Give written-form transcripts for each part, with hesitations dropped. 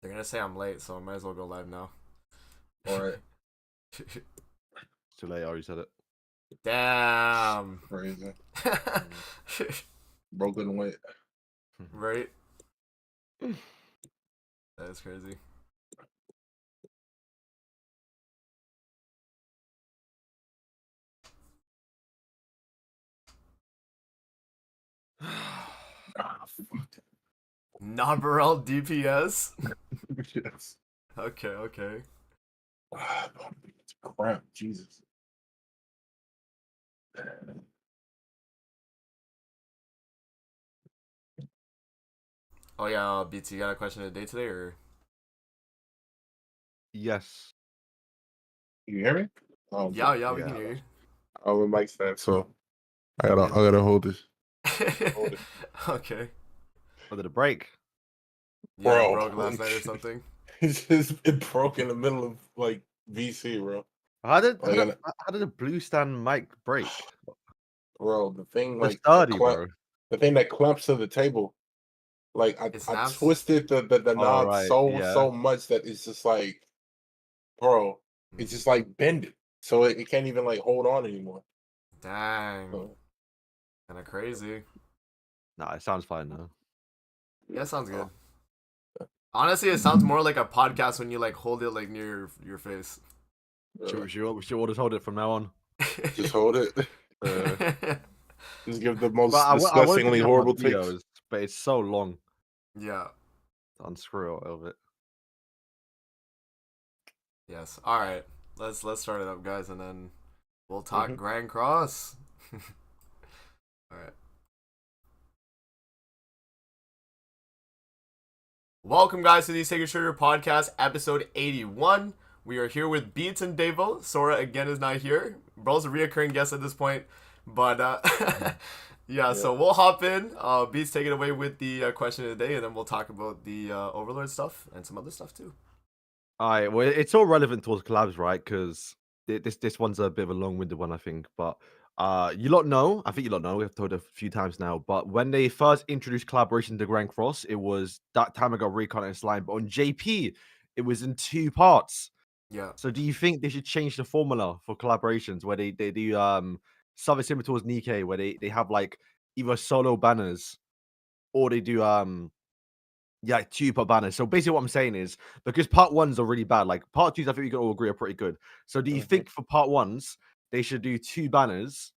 They're gonna say I'm late, so I might as well go live now. All right. Too late. I already said it. Damn. Crazy. Bro couldn't wait. Right? That is crazy. Fuck. Nabarel DPS? Yes. Okay. It's crap. Jesus. Oh yeah, BT, you got a question of the day today, or? Yes. You hear me? Oh, Yeah, okay. we can hear you. Oh, my mic stand, so I gotta hold this. Hold it. Okay. Oh, did it break? Yeah, it Bro. broke last night or something. It broke in the middle of like VC, bro. How did Like, a blue stand mic break? bro, the thing It's like sturdy, bro. the thing that clamps to the table. Like It I snaps? twisted the Oh, knob right, yeah. so much that it's just like, bro, it's just like bended, so it can't even like hold on anymore. Dang. So, Kind of crazy. Nah, it sounds fine though. Yeah, sounds good. Honestly, it sounds more like a podcast when you like hold it like near your face. Should all just hold it from now on? just hold it. Just give the most But I wanted to disgustingly do horrible my takes. videos, but it's so long Yeah. to unscrew all of it. Yes. All right. Let's start it up, guys, and then we'll talk Grand Cross. All right. Welcome, guys, to the Sacred Sugar Podcast, episode 81. We are here with Beats and Davo. Sora again is not here. Bro's a reoccurring guest at this point, but yeah. So we'll hop in. Beats, take it away with the question of the day, and then we'll talk about the Overlord stuff and some other stuff too. All right, well, it's all relevant towards collabs, right? Because this one's a bit of a long-winded one, I think. But you lot know, I think you lot know, we've told it a few times now. But when they first introduced collaboration to Grand Cross, it was that time ago Recon and Slime. But on JP, it was in 2 parts. Yeah. So do you think they should change the formula for collaborations where they do something similar towards Nikkei, where they have like either solo banners or they do yeah, 2 per banner. So basically what I'm saying is because part 1s are really bad, like part 2s I think we can all agree are pretty good. So do you think for part 1s they should do 2 banners,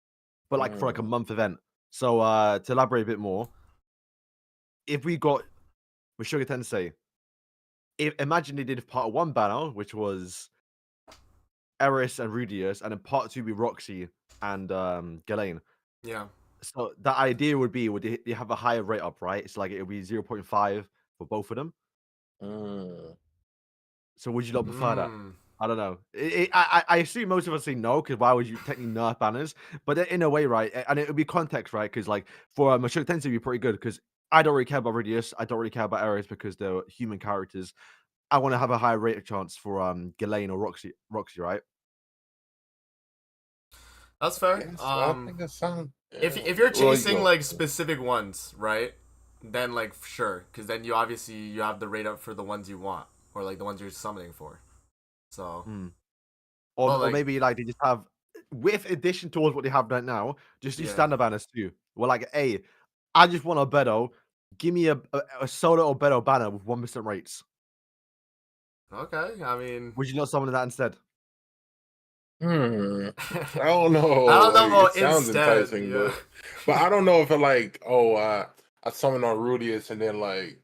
but like for like a month event? So to elaborate a bit more, if we got with Sugar Tensei, imagine they did part 1 banner, which was Eris and Rudius, and then part 2 be Roxy and Ghislaine. Yeah. So the idea would be would they have a higher rate up, right? It's like it would be 0.5 for both of them. So would you not prefer that? I don't know. I assume most of us say no, because why would you technically nerf banners? But in a way, right? And it would be context, right? Because like for Mashuk Tensei, be pretty good because I don't really care about Rudius. I don't really care about Ares because they're human characters. I want to have a higher rate of chance for Ghislaine or Roxy, right? That's fair. I think that sounds. If you're chasing like specific ones, right? Then like sure, because then you obviously you have the rate up for the ones you want, or like the ones you're summoning for. So, or maybe like they just have with addition towards what they have right now, just do standard banners too. Well, like, hey, I just want a Beto. Give me a solo or Beto banner with 1% rates. Okay, I mean, would you not summon that instead? I don't know. I don't know like, about it sounds instead, enticing, yeah. but I don't know if it like I summon on Rudius and then like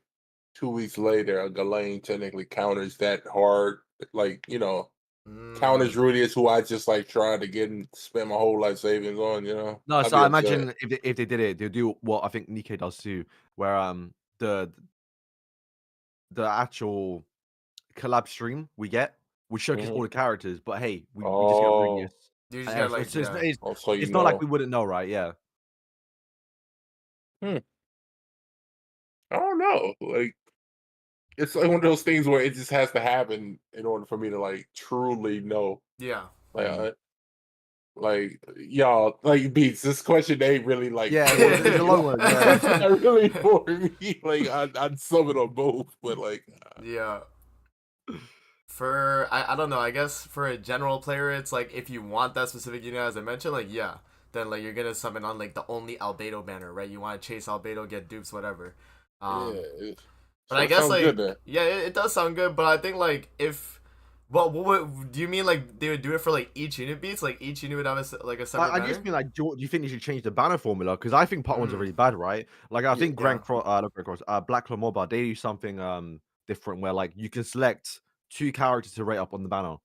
2 weeks later a Ghislaine technically counters that hard, like counters Rudius, who I just like tried to get and spend my whole life savings on. No, so I imagine if they did it, they'll do what I think Nikkei does too, where the actual collab stream we get would showcase all the characters, but hey, we just get Rudius. You just get like, it's not like we wouldn't know, right? Yeah. I don't know. Like, it's like one of those things where it just has to happen in order for me to like truly know. Yeah. Like, Like y'all, like Beats. This question ain't really like Yeah, it's a long one. it's Yeah. not really for me. Like I'd sum it on both, but like Yeah. I don't know, I guess for a general player it's like if you want that specific unit as I mentioned, like yeah, then like you're gonna summon on like the only Albedo banner, right? You want to chase Albedo, get dupes, whatever. yeah, Um but I so, guess sounds good like then. yeah, it does sound good, but I think like if well, do you mean like they would do it for like each unit beats? Like each unit would have like a separate I just banner? mean like, do you think they should change the banner formula? Because I think part ones are Mm, really bad, right? Like I think yeah. Grand Cross, not Grand Cross, Black Claw Mobile, they do something different where like you can select 2 characters to rate up on the banner.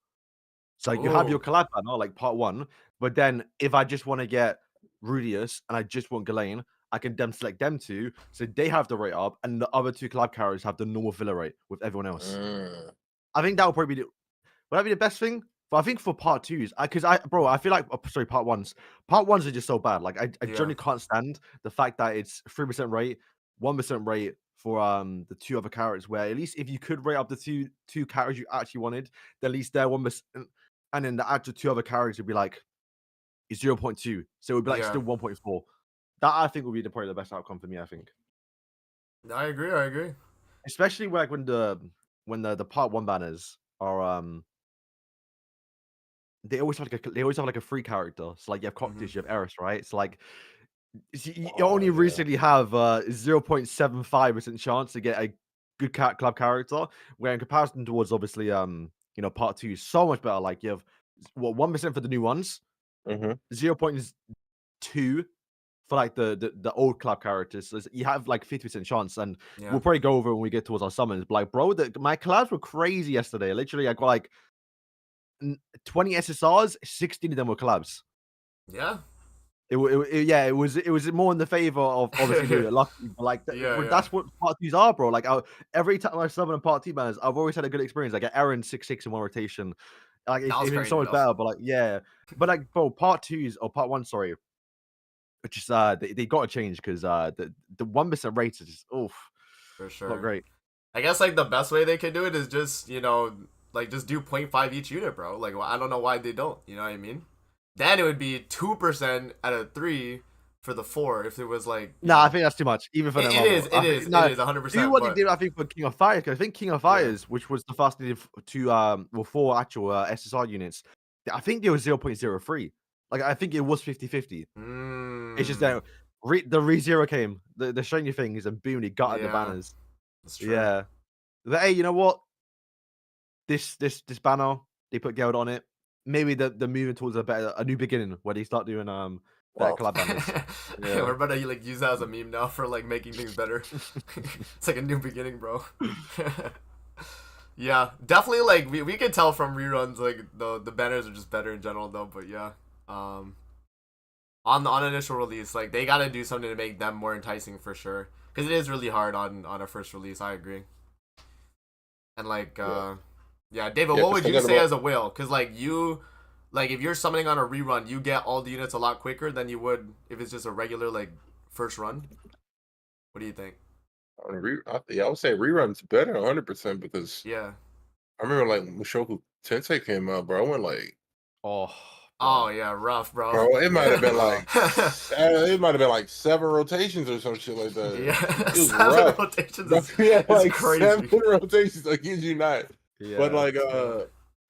So you have your Oh, collab banner, like part 1, but then if I just want to get Rudius and I just want Ghislaine, I can then select them 2, so they have the rate up, and the other 2 collab characters have the normal filler rate with everyone else. Mm. I think that would probably be would that be the best thing? But I think for part 2s, because bro, I feel like sorry, part 1s. Part 1s are just so bad. Like I yeah. generally can't stand the fact that it's 3% rate, 1% rate for the 2 other characters. Where at least if you could rate up the two characters you actually wanted, then at least they're 1%, and then the actual 2 other characters would be like 0.2, so it would be like Yeah. still 1.4. That I think would be probably the best outcome for me. I think, I agree, I agree. especially like when the part 1 banners are they always have like a free character. So like you have Hmm. Coctis, you have Eris, right? So like you Oh only yeah. recently have 0.75% chance to get a good club character. Where in comparison towards obviously part 2 is so much better. Like you have 1% for the new ones, Mm-hmm. 0.2 for like the old club characters. So you have like 50% chance, and Yeah. we'll probably go over when we get towards our summons. But like, bro, my collabs were crazy yesterday. Literally, I got like 20 SSRs, 16 of them were collabs. Yeah. Yeah, it was more in the favor of obviously the lucky, but like Yeah, but yeah. that's what part twos are, bro. Like every time I summon a part 2 banners, I've always had a good experience. I get Aaron 6/6 in one rotation. Like That was it's so crazy much though. better, but like yeah, but like bro, part 2s or part 1, sorry, which is they got to change because the 1% rates are just oof, For not sure. great. I guess like the best way they could do it is just, like just do 0.5 each unit, bro. Like I don't know why they don't, you know what I mean? Then it would be 2% out of 3 for the 4 if it was like, Nah, I think that's too much, even for them it level. is, I it think is, it no, is do 100%, what they but did, I think, for King of Fires, 'cause I think King of yeah. Fires, which was the fastest they did to, 4 actual, SSR units, I think they were 0.03. Like, I think it was 50/50. It's just Mmm. that the ReZero came, the shiny things, and boom, he gutted the Yeah, banners. that's true. Yeah. But, hey, you know what? This banner, they put Geld on it. Maybe they're moving towards a new beginning where they start doing, better Well, collab banners. Yeah. We're about to like use that as a meme now for like making things better. It's like a new beginning, bro. Yeah, definitely. Like we could tell from reruns, like the banners are just better in general, though. But yeah, um, on initial release, like they gotta do something to make them more enticing for sure. Because it is really hard on a first release. I agree. And like, yeah, yeah, David, yeah. what Because would you thinking say about as a whale? Because like like if you're summoning on a rerun, you get all the units a lot quicker than you would if it's just a regular like first run. What do you think? yeah, I would say reruns better 100% because Yeah. I remember like Mushoku Tensei came out, bro. I went like, Oh, Oh bro. yeah, rough, bro. bro, it might have been Bro. like it might have been like 7 rotations or some shit like that. Yeah, It was 7 rough. rotations Bro, we had is like 7 crazy. rotations. I kid you not. But Yeah. like Yeah,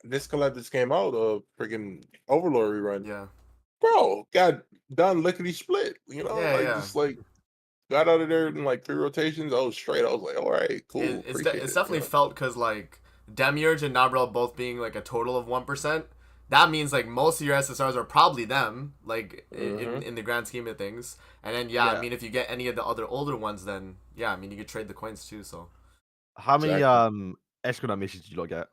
this collab just came out, freaking Overlord rerun, yeah, bro. Got done lickety split. You know, yeah, like yeah. just like got out of there in like 3 rotations. I was straight. I was like, all right, cool, appreciate It's it. You definitely know. felt because like Demiurge and Nabrel both being like a total of 1%. That means like most of your SSRs are probably them, like Hmm. in the grand scheme of things. And then yeah, I Yeah. mean if you get any of the other older ones, then yeah, I mean you could trade the coins too. So How many Exactly. Escrow missions did you lot get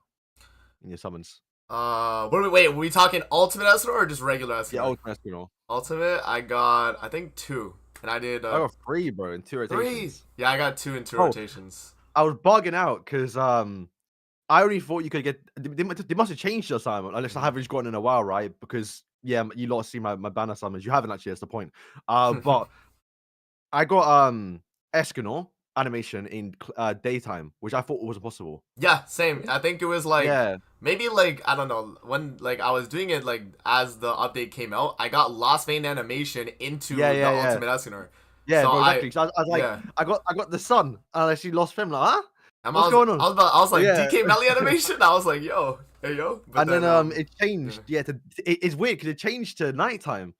in your summons? wait, were we talking ultimate Escanor or just regular Yeah, Escanor? ultimate Escrow. Ultimate, I got I think 2, and I did I got 3, bro, in 2 3. rotations. Yeah, I got 2 in 2 Bro, rotations. I was bugging out because I only thought you could get. They must have changed your assignment, unless I Mhm. haven't gotten in a while, right? Because yeah, you lot see my banner summons. You haven't actually. That's the point. But I got Escanor. animation in daytime, which I thought wasn't possible. Yeah, same. I think it was like Yeah, maybe like I don't know when like I was doing it like as the update came out, I got Lost Vein animation into yeah, the yeah, yeah, Ultimate Escanor. yeah, So bro, exactly. So I was like, yeah, I got the sun, and I actually lost him. Like, huh? I What's was going on? I was like Yeah. DK Melly animation. I was like yo, hey yo, but And then it yeah, changed. Yeah, it's weird because it changed to nighttime,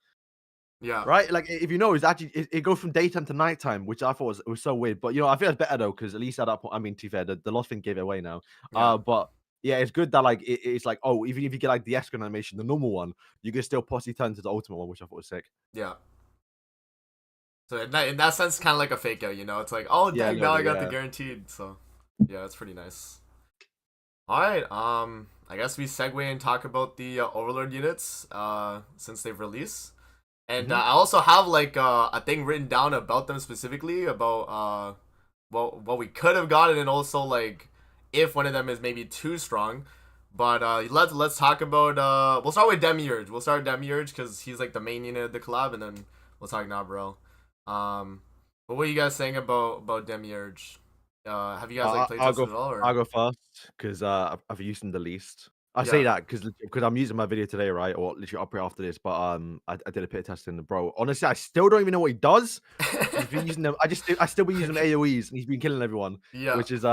yeah, right? Like if you know, it's actually it goes from daytime to nighttime, which I thought was so weird. But I feel it's better though because at least at that point, I mean, to be fair, the lost thing gave it away now. yeah, But yeah, it's good that like it's like even if you get like the Escon animation, the normal one, you can still possibly turn to the ultimate one, which I thought was sick. yeah. So in that sense, kind of like a fake out, It's like, oh Yeah, a dang, little now I bit. got the Yeah. guaranteed. So yeah, it's pretty nice. All right, I guess we segue and talk about the Overlord units, since they've released, and I also have like a thing written down about them specifically about what we could have gotten, and also like if one of them is maybe too strong. But let's talk about we'll start with Demiurge. We'll start with Demiurge because he's like the main unit of the collab, and then we'll talk Nabrel. But what are you guys saying about Demiurge? Have you guys like played I'll tested go. at all? Or? I'll go first because I've used them the least. I say Yeah. that because I'm using my video today, right? Or literally up right after this. But I did a bit of testing, bro. Honestly, I still don't even know what he does. He's been using them. I still been using them AOE's, and he's been killing everyone. Yeah. Which is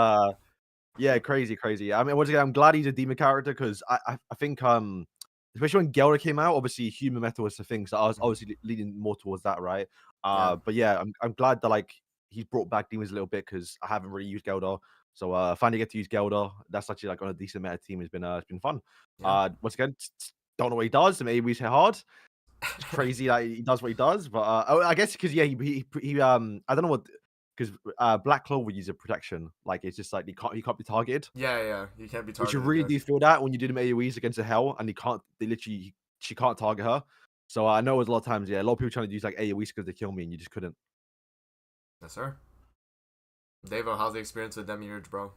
yeah, crazy. I mean, once again, I'm glad he's a demon character because I think especially when Gelda came out, obviously human metal was the thing, so I was obviously leaning more towards that, right? Yeah. But yeah, I'm glad that like he's brought back demons a little bit because I haven't really used Gelda. So finally get to use Gelda. That's actually like on a decent meta team has been it's been fun. Yeah. Once again, don't know what he does. Maybe he's hit hard. It's crazy that he does what he does, but I guess because yeah, he I don't know what because Black Claw would use a protection. Like it's just like he can't be targeted. Yeah. You can't be Which you targeted really there. do feel that when you do them AoEs against a Hell and she can't target her. So I know it was a lot of times, yeah, a lot of people trying to use like AoEs because they kill me and you just couldn't. Yes, sir. Devo, how's the experience with Demiurge, bro?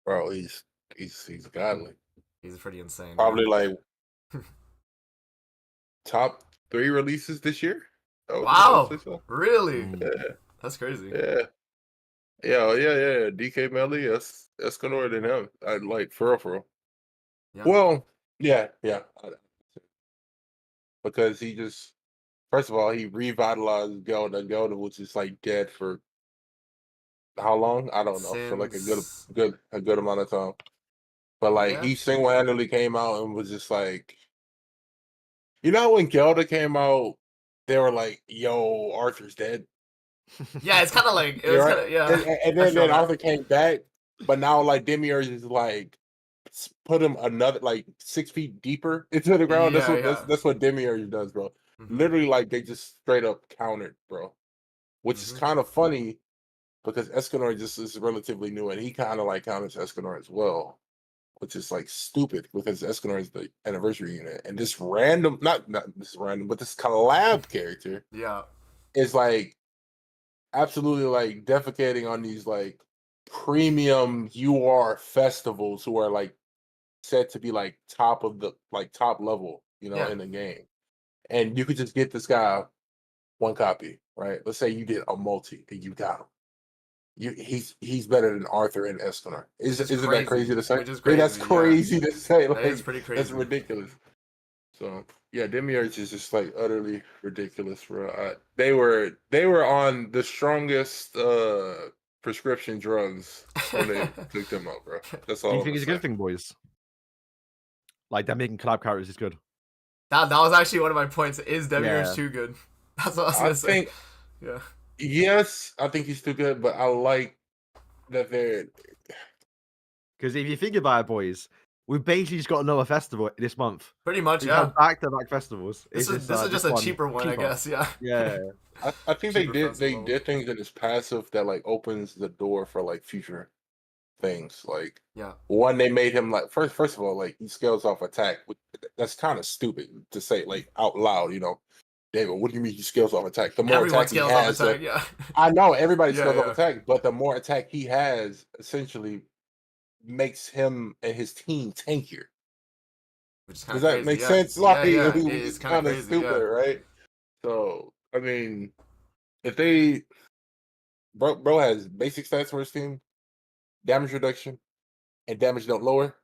Bro, he's godly. He's pretty insane. Probably like top 3 releases this year. Wow. So. Really? Yeah. That's crazy. Yeah. Yeah. DK Melly, that's gonna than him. I like for real. Yeah. Well, yeah. Because he just first of all he revitalized Gelda, which is like dead for how long? I don't know. For like a good amount of time. But like he single handedly came out and was just like, when Gelda came out, they were like, "Yo, Arthur's dead." Yeah, it's kind of like it was right? kinda, yeah. And then Arthur came back, but now like Demiurge is like put him another like 6 feet deeper into the ground. That's what Demiurge does, bro. Literally, like they just straight up countered, bro. Which is kind of funny because Escanor just is relatively new, and he kind of like counters Escanor as well, which is like stupid because Escanor is the anniversary unit, and this random, not this random, but this collab character, is like absolutely like defecating on these like premium UR festivals who are like said to be like top level, in the game, and you could just get this guy one copy, right? Let's say you did a multi and you got him. He's better than Arthur and Escanor. Isn't that crazy to say? Which is crazy. That's crazy to say. Like, that is pretty crazy. That's ridiculous. So yeah, Demiurge is just like utterly ridiculous, bro. They were on the strongest prescription drugs when they picked them up, bro. That's all. Do you think it's a good thing, boys? Like that making collab characters is good. That was actually one of my points. Is Demiurge too good? That's what I was gonna say. Yeah. Yes, I think he's too good, but I like that they're. Because if you think about it, boys, we've basically just got another festival this month. Pretty much, We've had back-to-back festivals. This is just a cheaper one, I guess. Yeah. Yeah. I think they did things in this passive that like opens the door for like future things. Like one, they made him like first of all, like he scales off attack. That's kind of stupid to say like out loud, David, what do you mean he scales off attack? The more Everyone attack he has, I know everybody scales off attack, but the more attack he has, essentially makes him and his team tankier. Does that make sense? Like, it's kind of stupid, right? So, I mean, if they bro has basic stats for his team, damage reduction, and damage don't lower.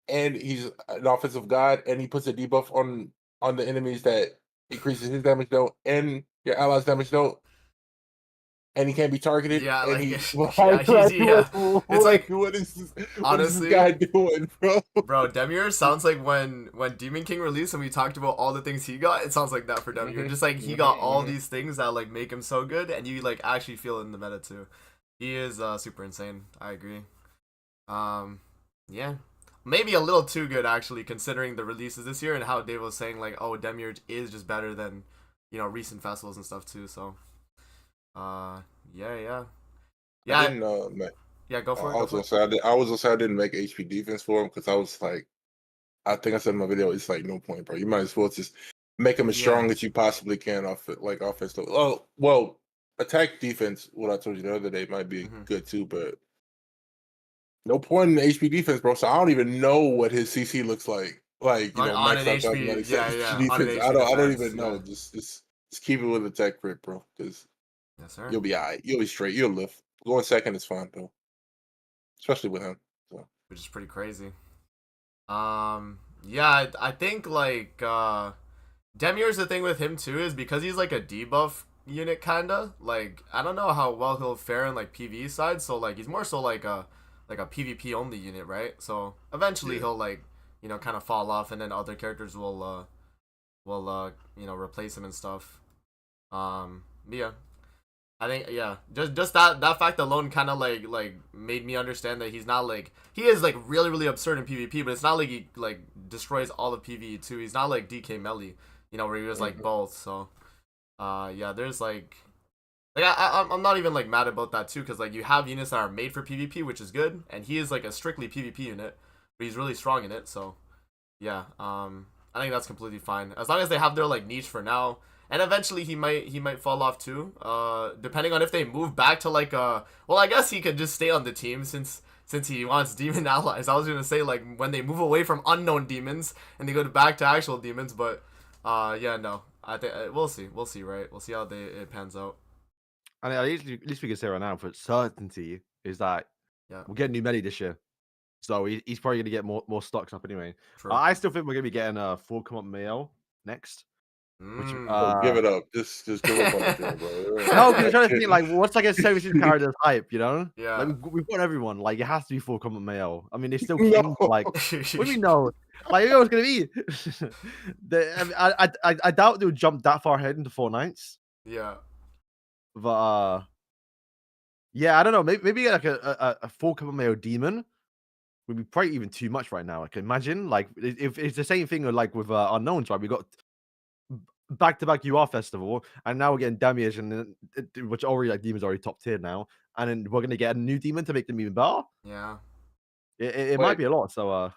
And he's an offensive god, and he puts a debuff on the enemies that increases his damage don't and your allies' damage don't. And he can't be targeted. Yeah, and like, he, yeah. It's like, what is this honestly, guy doing, bro? Bro, Demiurge sounds like when Demon King released and we talked about all the things he got. It sounds like that for Demiurge. Just like he got all these things that like make him so good, and you like actually feel it in the meta too. He is super insane. I agree. Yeah, maybe a little too good actually, considering the releases this year and how Dave was saying like, oh, Demiurge is just better than recent festivals and stuff too. So, yeah. I didn't, man. Yeah, go for it. I was gonna say I didn't make HP defense for him because I was like, I think I said in my video, it's like no point, bro. You might as well just make him as strong as you possibly can off like offense. Oh, well, attack defense. What I told you the other day might be good too, but no point in the HP defense, bro. So I don't even know what his CC looks like. Like on an max out HP, yeah. defense. I don't even know. Just keep it with attack crit, bro. Because yes, sir. you'll be alright. You'll be straight. You'll live. Going second is fine though, especially with him. So. Which is pretty crazy. Yeah, I think like Demiurge's the thing with him too is because he's like a debuff unit kinda. Like I don't know how well he'll fare in like PvE side, so like he's more so like a PvP only unit, right? So eventually he'll like kind of fall off, and then other characters will replace him and stuff. Yeah. I think just that fact alone kind of like made me understand that he's not like he is like really really absurd in PvP, but it's not like he like destroys all of PvE too. He's not like DK Melee, where he was like both. So, yeah, there's like I'm not even like mad about that too, because like you have units that are made for PvP, which is good, and he is like a strictly PvP unit, but he's really strong in it. So, yeah, I think that's completely fine as long as they have their like niche for now. And eventually he might fall off too, depending on if they move back to like well, I guess he could just stay on the team since he wants demon allies. I was gonna say like when they move away from unknown demons and they go back to actual demons, but yeah, no, I think we'll see, right? We'll see how it pans out. I mean, at least we can say right now for certainty is that we'll get new Melly this year, so he's probably gonna get more stocks up anyway. I still think we're gonna be getting a full come up Mayo next. Which, give it up. Just give up on it, bro. No, because I'm trying to think like what's like a services character's hype, Yeah. Like we've got everyone. Like it has to be full combat Mayo. I mean, they still king, like what do we know? Like you know what's gonna be? I doubt they'll jump that far ahead into 4 nights. Yeah. But yeah, I don't know. Maybe like a full combat Mayo demon would be probably even too much right now. I can imagine like if it's the same thing like with unknowns, right? We got back-to-back UR festival, and now we're getting Demiurge, and which already like demons already top tier now, and then we're gonna get a new demon to make them even better. Yeah, it might be a lot. So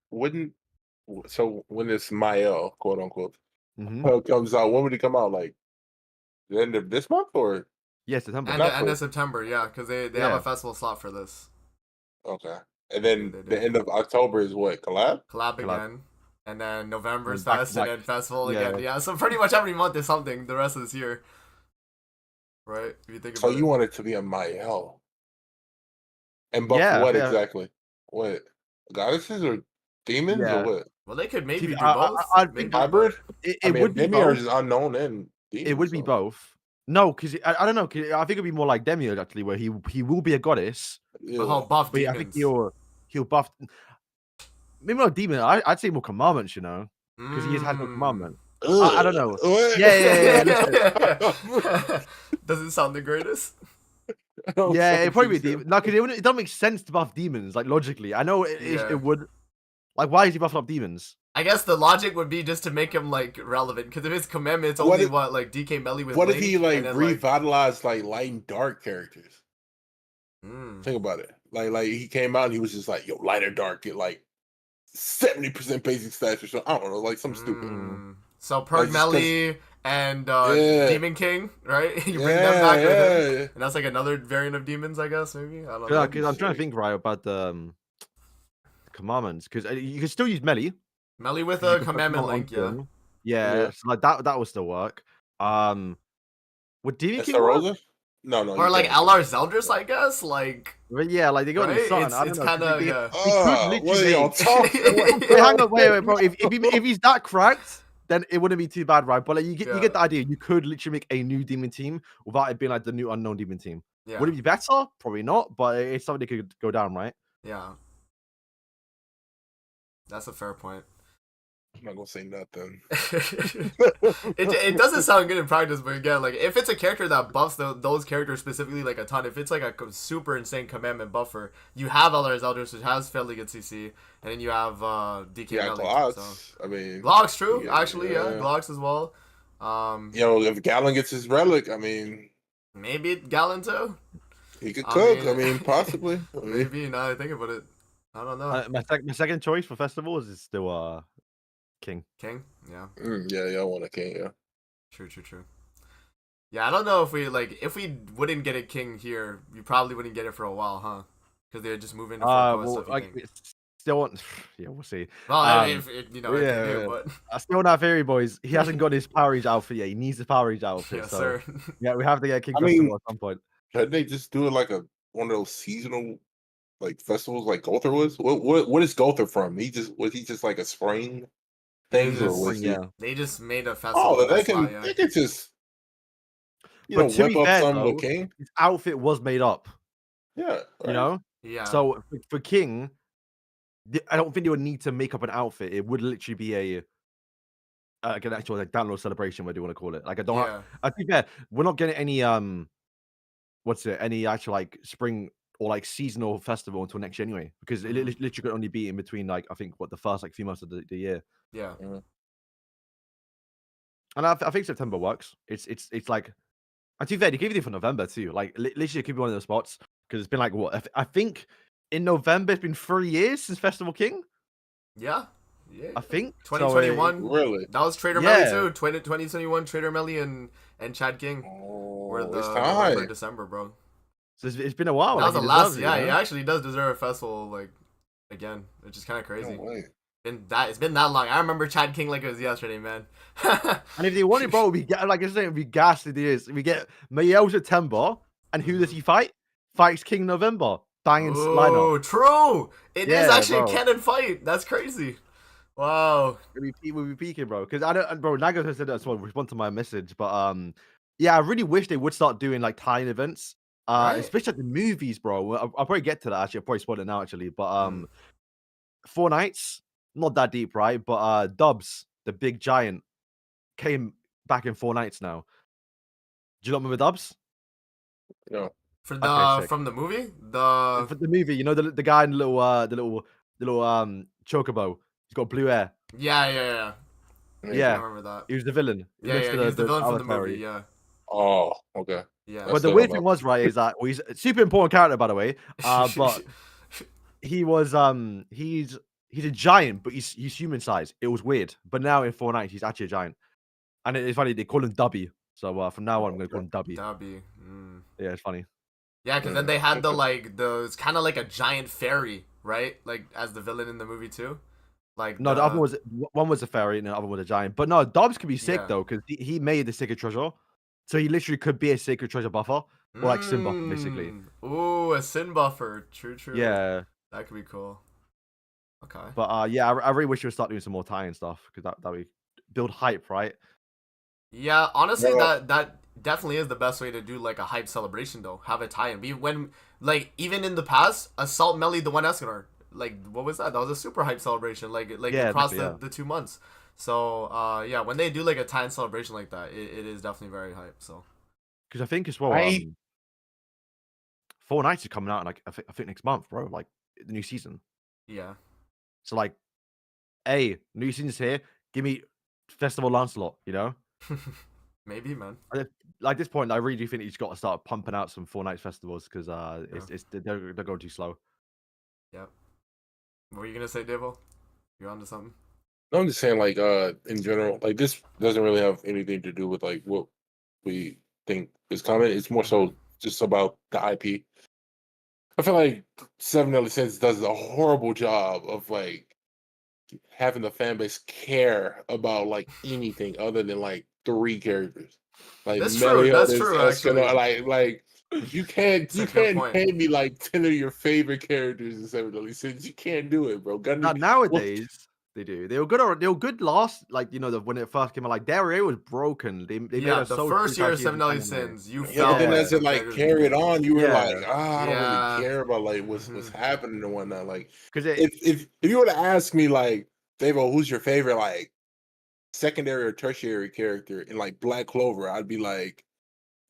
when this Mael quote unquote Mm-hmm. comes out, when would it come out? Like the end of this month or September? End of September, yeah, because they have a festival slot for this. Okay, and then the end of October is what collab again. And then November's Fest, and then Festival again. Yeah, so pretty much every month is something the rest of this year. Right? If you think about it. So you want it to be a Mael. And buff what exactly? What? Goddesses or demons or what? Well, they could maybe do both. I think hybrid? It would be Demiurge is unknown and demons, it would be both. No, because I don't know. Cause I think it'd be more like Demiurge actually, where he will be a goddess. Yeah. But he'll buff demons. I think he'll buff... Maybe not demon. I'd say more commandments, because he has had more commandment. I don't know. Yeah. Doesn't sound the greatest. Yeah, it'd probably be demon. No, because it doesn't make sense to buff demons, like logically. I know it would. Like, why is he buffing up demons? I guess the logic would be just to make him like relevant. Because if his commandment, it's only like DK Melee with. What if he like revitalized like light and dark characters? Think about it. Like he came out and he was just like, yo, light or dark, get like 70% basic stats or something. I don't know, like some stupid. So Purg Melee and Demon King, right? You bring them back with him. And that's like another variant of demons, I guess, maybe? I don't know. Because I'm trying to think, right, about the commandments. Because you can still use Melee. Melee with a commandment link, Yeah, so like that will still work. Would Demon King work? No, no. Or you like can't. LR Zeldris, I guess. Like, But yeah, like they got right? to do something. I don't It's know. 'cause kind of yeah. they could What literally are y'all make. talking Wait, hang on, wait, bro. If he's that cracked, then it wouldn't be too bad, right? But like you Yeah. get the idea. You could literally make a new demon team without it being like the new unknown demon team. Yeah. Would it be better? Probably not, but it's something that could go down, right? Yeah. That's a fair point. I'm not gonna say nothing. It doesn't sound good in practice, but again, like if it's a character that buffs those characters specifically like a ton, if it's like a super insane commandment buffer, you have LR Zeldris, which has fairly good CC, and then you have DK Yeah, Melly. Glocks. So. I mean, Glocks, true. yeah, Actually, yeah, yeah. Glocks as well. if Gallon gets his relic, I mean, Maybe Gallon too. he could I cook. mean- I mean, possibly. I mean, Maybe now that I think about it. I don't know. My second choice for festivals is still King. King? Yeah. yeah, I want a king. Yeah. True. Yeah, I don't know if we wouldn't get a King here, we probably wouldn't get it for a while, huh? Because they're just moving to Fort Well, stuff. like still want. Yeah, we'll see. Well, if you know, yeah, if they do, yeah. but I still not Fairy Boys. He hasn't got his Power Rage outfit yet. He needs the Power Rage outfit. yes, so sir. yeah, we have to get King I mean- Festival at some point. Couldn't they just do it like one of those seasonal like festivals like Gother was? What is Gother from? Was he just like a spring thing, He's or just- was he? Yeah. They just made a festival. Oh, then they that's can why, yeah. they can just But to whip be up fair, something though, with King. His outfit was made up. Yeah, You know. Yeah. So for King, I don't think they would need to make up an outfit. It would literally be like an actual like download celebration, what do you want to call it? Like I don't. yeah. I think that we're not getting any any actual like spring or like seasonal festival until next year anyway, because it literally could only be in between like I think the first like few months of the year. Yeah. And I think September works. It's like, and to be fair, they gave it for November too. Like literally, it could be one of those spots because it's been like what I think in November it's been 3 years since Festival King. Yeah. Yeah. I think 2021. Really? That was Trader Yeah. Melly too. 2021 Trader Melly and Chad King Oh, were the it's November, time. December, bro. So it's been a while. That was like, the he last. deserves it, Yeah, you he know? actually does deserve a festival. Like again, which is kind of No crazy. way. It's been that long. I remember Chad King like it was yesterday, man. And if they wanted, bro, we get like I said, we ghastly years. We get Mael September, and who does he fight? Fights King November. Banging lineup. Oh, true. It is Yeah, actually bro. a canon fight. That's crazy. Wow. We'll be peaking, bro. Because I don't, bro. Nago has said that as well. Respond to my message, but yeah, I really wish they would start doing like tie-in events. Right. Especially like the movies, bro. I'll probably get to that actually. I'll probably spoil it now actually. But 4 nights, not that deep, right? But Dubs, the big giant, came back in 4 nights now. Do you not remember Dubs? No. For the Okay, sick. from the movie, For the movie, you know the guy in the little chocobo. He's got blue hair. yeah. I Yeah, remember that. he was the villain. Yeah, he's the villain from the Avatar. movie. Yeah, Oh, okay. yeah. But the still weird don't thing know. was, right, is that he's a super important character, by the way. But he was he's a giant, but he's human size. It was weird. But now in 4 nights, he's actually a giant. And it's funny, they call him Dubby. So from now on, I'm gonna call him Dubby. Dabby. Yeah, it's funny. Yeah, because then they had it's kind of like a giant fairy, right? Like as the villain in the movie too. Like No, the other one was a fairy, and the other one was a giant. But no, Dubs could be sick Yeah. though, because he made the Sacred Treasure. So he literally could be a Sacred Treasure buffer. Or like Simba, basically. Ooh, a sin buffer. True. Yeah. That could be cool. Okay. But yeah, I really wish we would start doing some more tie-in stuff because that would build hype, right? Yeah, honestly, Well- that definitely is the best way to do like a hype celebration though. Have a tie-in. When like even in the past, Assault Melly the One Escanor, like what was that? That was a super hype celebration. Like Yeah, across definitely, the 2 months. So yeah, when they do like a tie-in celebration like that, it is definitely very hype. So Because I think as well, I- 4 nights is coming out like I think next month, bro. Like the new season. yeah. So like, hey, new season's here. Give me Festival Lancelot. You know, Maybe, man. like this point, I really do think he's got to start pumping out some 4 nights festivals because they're going too slow. Yep. What were you gonna say, Devo? You're onto something? No, I'm just saying, like, in general, like this doesn't really have anything to do with like what we think is coming. It's more so just about the IP. I feel like Seven Deadly Sins does a horrible job of like having the fan base care about like anything other than like 3 characters. Like That's true, that's Meliodas, true, Escanor, actually. like You can't It's a good name point. me like 10 of your favorite characters in Seven Deadly Sins. You can't do it, bro. Now, Gun nowadays, they do. They were good last, like, you know, when it first came out. Like, Dario was broken. They made Yeah, her the so first year of trashy in Seven the Deadly anime. Sins, you Yeah, but felt then Yeah, like as the it like characters carried became. on, you were like, yeah, I don't really Yeah. care about like what's Mhm. happening and whatnot. Like because it if you were to ask me like, Davo, who's your favorite like secondary or tertiary character in like Black Clover, I'd be like,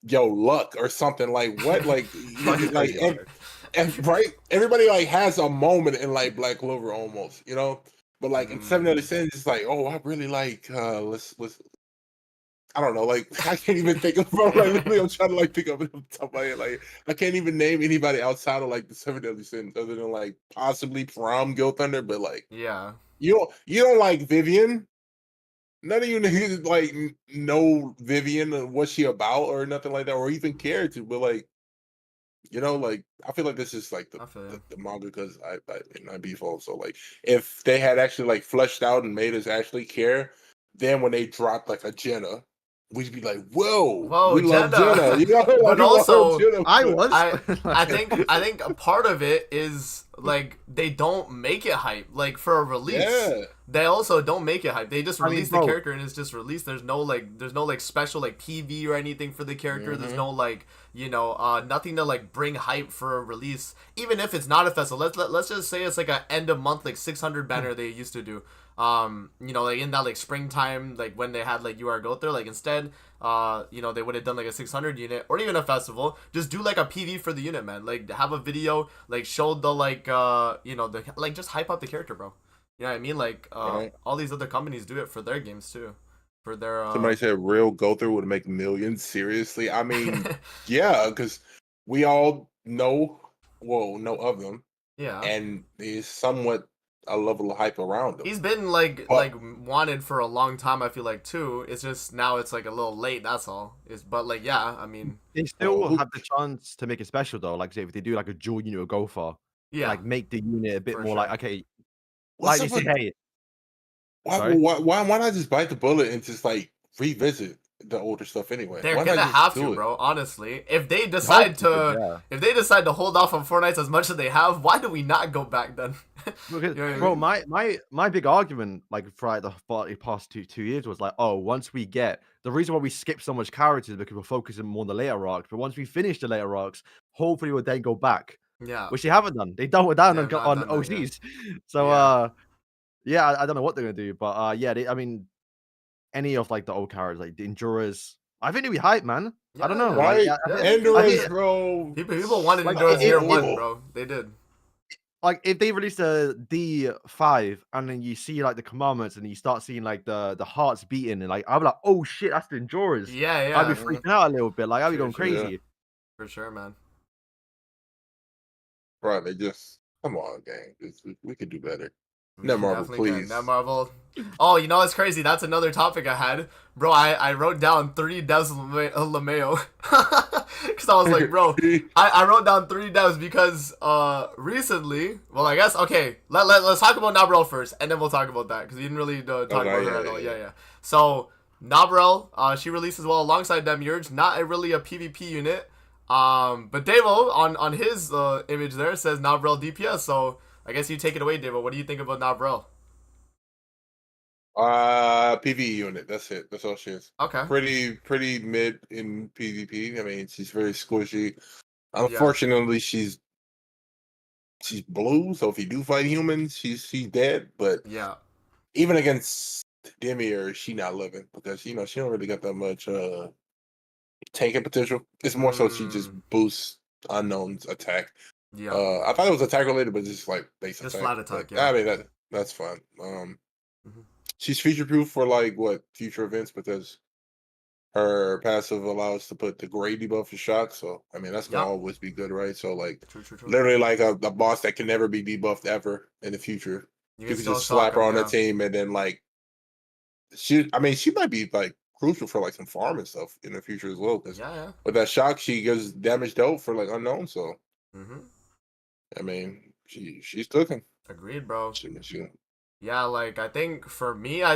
yo, Luck or something. Like what? Like Luck's like crazy. Luck. right? Everybody like has a moment in like Black Clover almost, you know? But like in Seven Deadly Mm. Sins, it's like, oh, I really like let's I don't know, like I can't even think of bro, like literally I'm trying to like think of it on top of my head. Like I can't even name anybody outside of like the Seven Deadly Sins other than like possibly Prom Gil Thunder, but like Yeah. you don't like Vivian. None of you niggas like know Vivian and what she about or nothing like that, or even care to. But like, you know, like I feel like this is like I feel you. the manga because I default. So like, if they had actually like fleshed out and made us actually care, then when they dropped like a Jenna, we'd be like, whoa, Whoa, we love Jenna. Jenna. You know, But like, we love also, Jenna. I was. I think a part of it is like they don't make it hype. Like for a release, Yeah. they also don't make it hype. They just I mean, release the bro. character and it's just released. There's no like special like PV or anything for the character. There's no like nothing to like bring hype for a release. Even if it's not a festival, let's just say it's like a end of month like 600 banner they used to do. Like in that like springtime, like when they had like You Are Go there, like instead, they would have done like a 600 unit or even a festival. Just do like a PV for the unit, man. Like have a video, like show the just hype up the character, bro. You know what I mean? Like Right. all these other companies do it for their games too, for their Somebody said real go through would make millions. Seriously, I mean, yeah, because we all know of them, yeah. and there's somewhat a level of hype around them. He's been like But- wanted for a long time. I feel like too. It's just now it's like a little late. That's all. But like yeah, I mean They still who- have the chance to make it special though. Like say if they do like a dual unit or go for, yeah. like make the unit a bit For more sure. like okay, What's like they up say, with- hey, why, sorry? why not just bite the bullet and just like revisit the older stuff anyway? They're Why not gonna just have do to, it? bro. Honestly, if they decide to, if they decide to hold off on Fortnite as much as they have, why do we not go back then? Because, You know what I bro, mean? my big argument, like for like, the past two years, was like, oh, once we get the reason why we skip so much characters is because we're focusing more on the later arcs. But once we finish the later arcs, hopefully we'll then go back, Yeah. which they haven't done. They doubled down They on, have not on done that yet. OCs. So Yeah. yeah, I don't know what they're gonna do, but yeah, I mean, any of like the old characters, like the Endurers, I think it'd be hype, man. I don't know, Yeah. Right? like, Yeah, Endurance, bro. People wanted Like, Endurance it- year it- one, bro. They did. like if they released a D5 and then you see like the commandments and you start seeing like the hearts beating and like I'd be like, oh shit, that's the Endurers. Yeah, yeah. I'd be freaking out a little bit, like I'd be Sure, going sure. Yeah. crazy. For sure, man. Bro, they just come on, gang. We could do better. We Netmarble, definitely can. please. Netmarble. Oh, you know what's crazy? That's another topic I had. Bro, I wrote down 3 devs LeMayo. Because I was like, bro, I wrote down 3 devs because recently, well, I guess, okay, let's talk about Nabrel first, and then we'll talk about that, because we didn't really talk about her at all. Yeah. So, Nabrel, she released as well alongside Demiurge, not really a PvP unit. But Devo, on his image there, says Nabrel DPS, so I guess you take it away, Devo. What do you think about Nabrel? PvE unit. That's it. That's all she is. Okay. Pretty mid in PvP. I mean, she's very squishy. Unfortunately, she's blue. So if you do fight humans, she's dead. But Yeah. even against Demiurge, she not living because she don't really got that much tanking potential. It's more so she just boosts unknown's attack. Yeah. I thought it was attack related, but just like base Just attack. flat attack, But, yeah. I mean that's fun. Mhm. She's feature proof for like future events because her passive allows to put the gray debuff for shock. So I mean that's gonna Yup. always be good, right? So like True. literally like a boss that can never be debuffed ever in the future. You can still just slap shock her him, on yeah. the team and then like she might be like crucial for like some farm and stuff in the future as well. Because Yeah. with that shock, she gives damage dealt for like unknown. So Mm-hmm. I mean, she's cooking. Agreed, bro. She, Yeah, like I think for me, I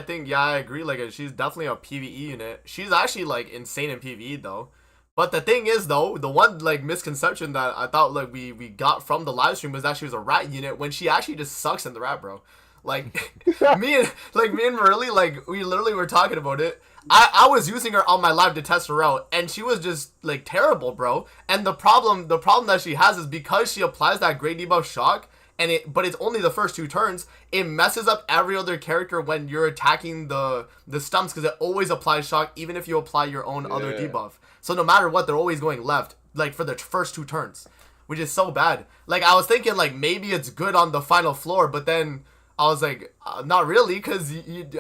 agree. Like she's definitely a PvE unit. She's actually like insane in PvE though. But the thing is, though, the one like misconception that I thought like we got from the live stream was that she was a rat unit when she actually just sucks in the rat, bro. Like me and Marley, like we literally were talking about it. I was using her on my live to test her out, and she was just like terrible, bro. And the problem that she has is because she applies that great debuff shock, but it's only the first 2 turns. It messes up every other character when you're attacking the stumps because it always applies shock, even if you apply your own other debuff. So no matter what, they're always going left, like for the first 2 turns, which is so bad. Like I was thinking, like maybe it's good on the final floor, but then I was like, not really, because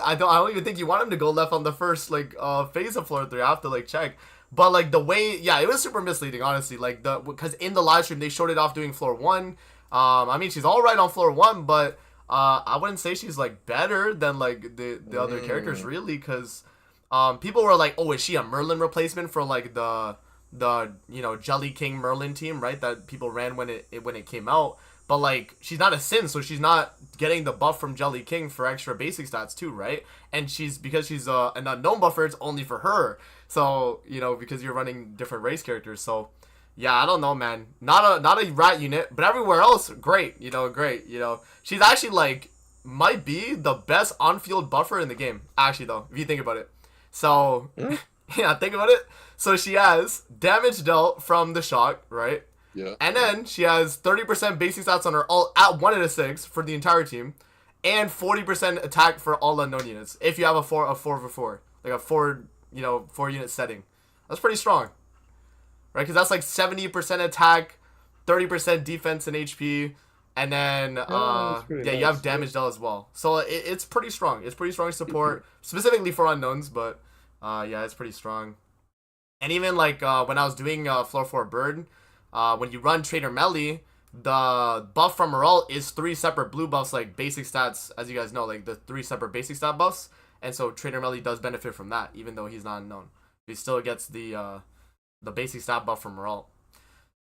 I don't even think you want him to go left on the first like phase of floor 3. I have to like check. But like the way, yeah, it was super misleading, honestly. Like because in the live stream they showed it off doing floor 1. I mean she's all right on floor 1, but I wouldn't say she's like better than like the other characters really, because people were like, oh, is she a Merlin replacement for like the Jelly King Merlin team, right? That people ran when it came out. But like she's not a Sin, so she's not getting the buff from Jelly King for extra basic stats too, right? And because she's an unknown buffer, it's only for her. So because you're running different race characters. So yeah, I don't know, man. Not a rat unit, but everywhere else, great. Great. She's actually like might be the best on-field buffer in the game. Actually, though, if you think about it. So yeah, think about it. So she has damage dealt from the shock, right? Yeah. And then she has 30% basic stats on her all at 1 out of 6 for the entire team, and 40% attack for all unknown units. If you have a 4/4, like a 4 unit setting, that's pretty strong, right? Because that's like 70% attack, 30% defense and HP, and then you have damage dealt as well. So it's pretty strong. It's pretty strong support specifically for unknowns, but yeah, it's pretty strong. And even like when I was doing floor 4 bird. When you run Trader Melly, the buff from Morale is 3 separate blue buffs, like basic stats, as you guys know, like the 3 separate basic stat buffs. And so Trader Melly does benefit from that, even though he's not unknown. He still gets the basic stat buff from Morale.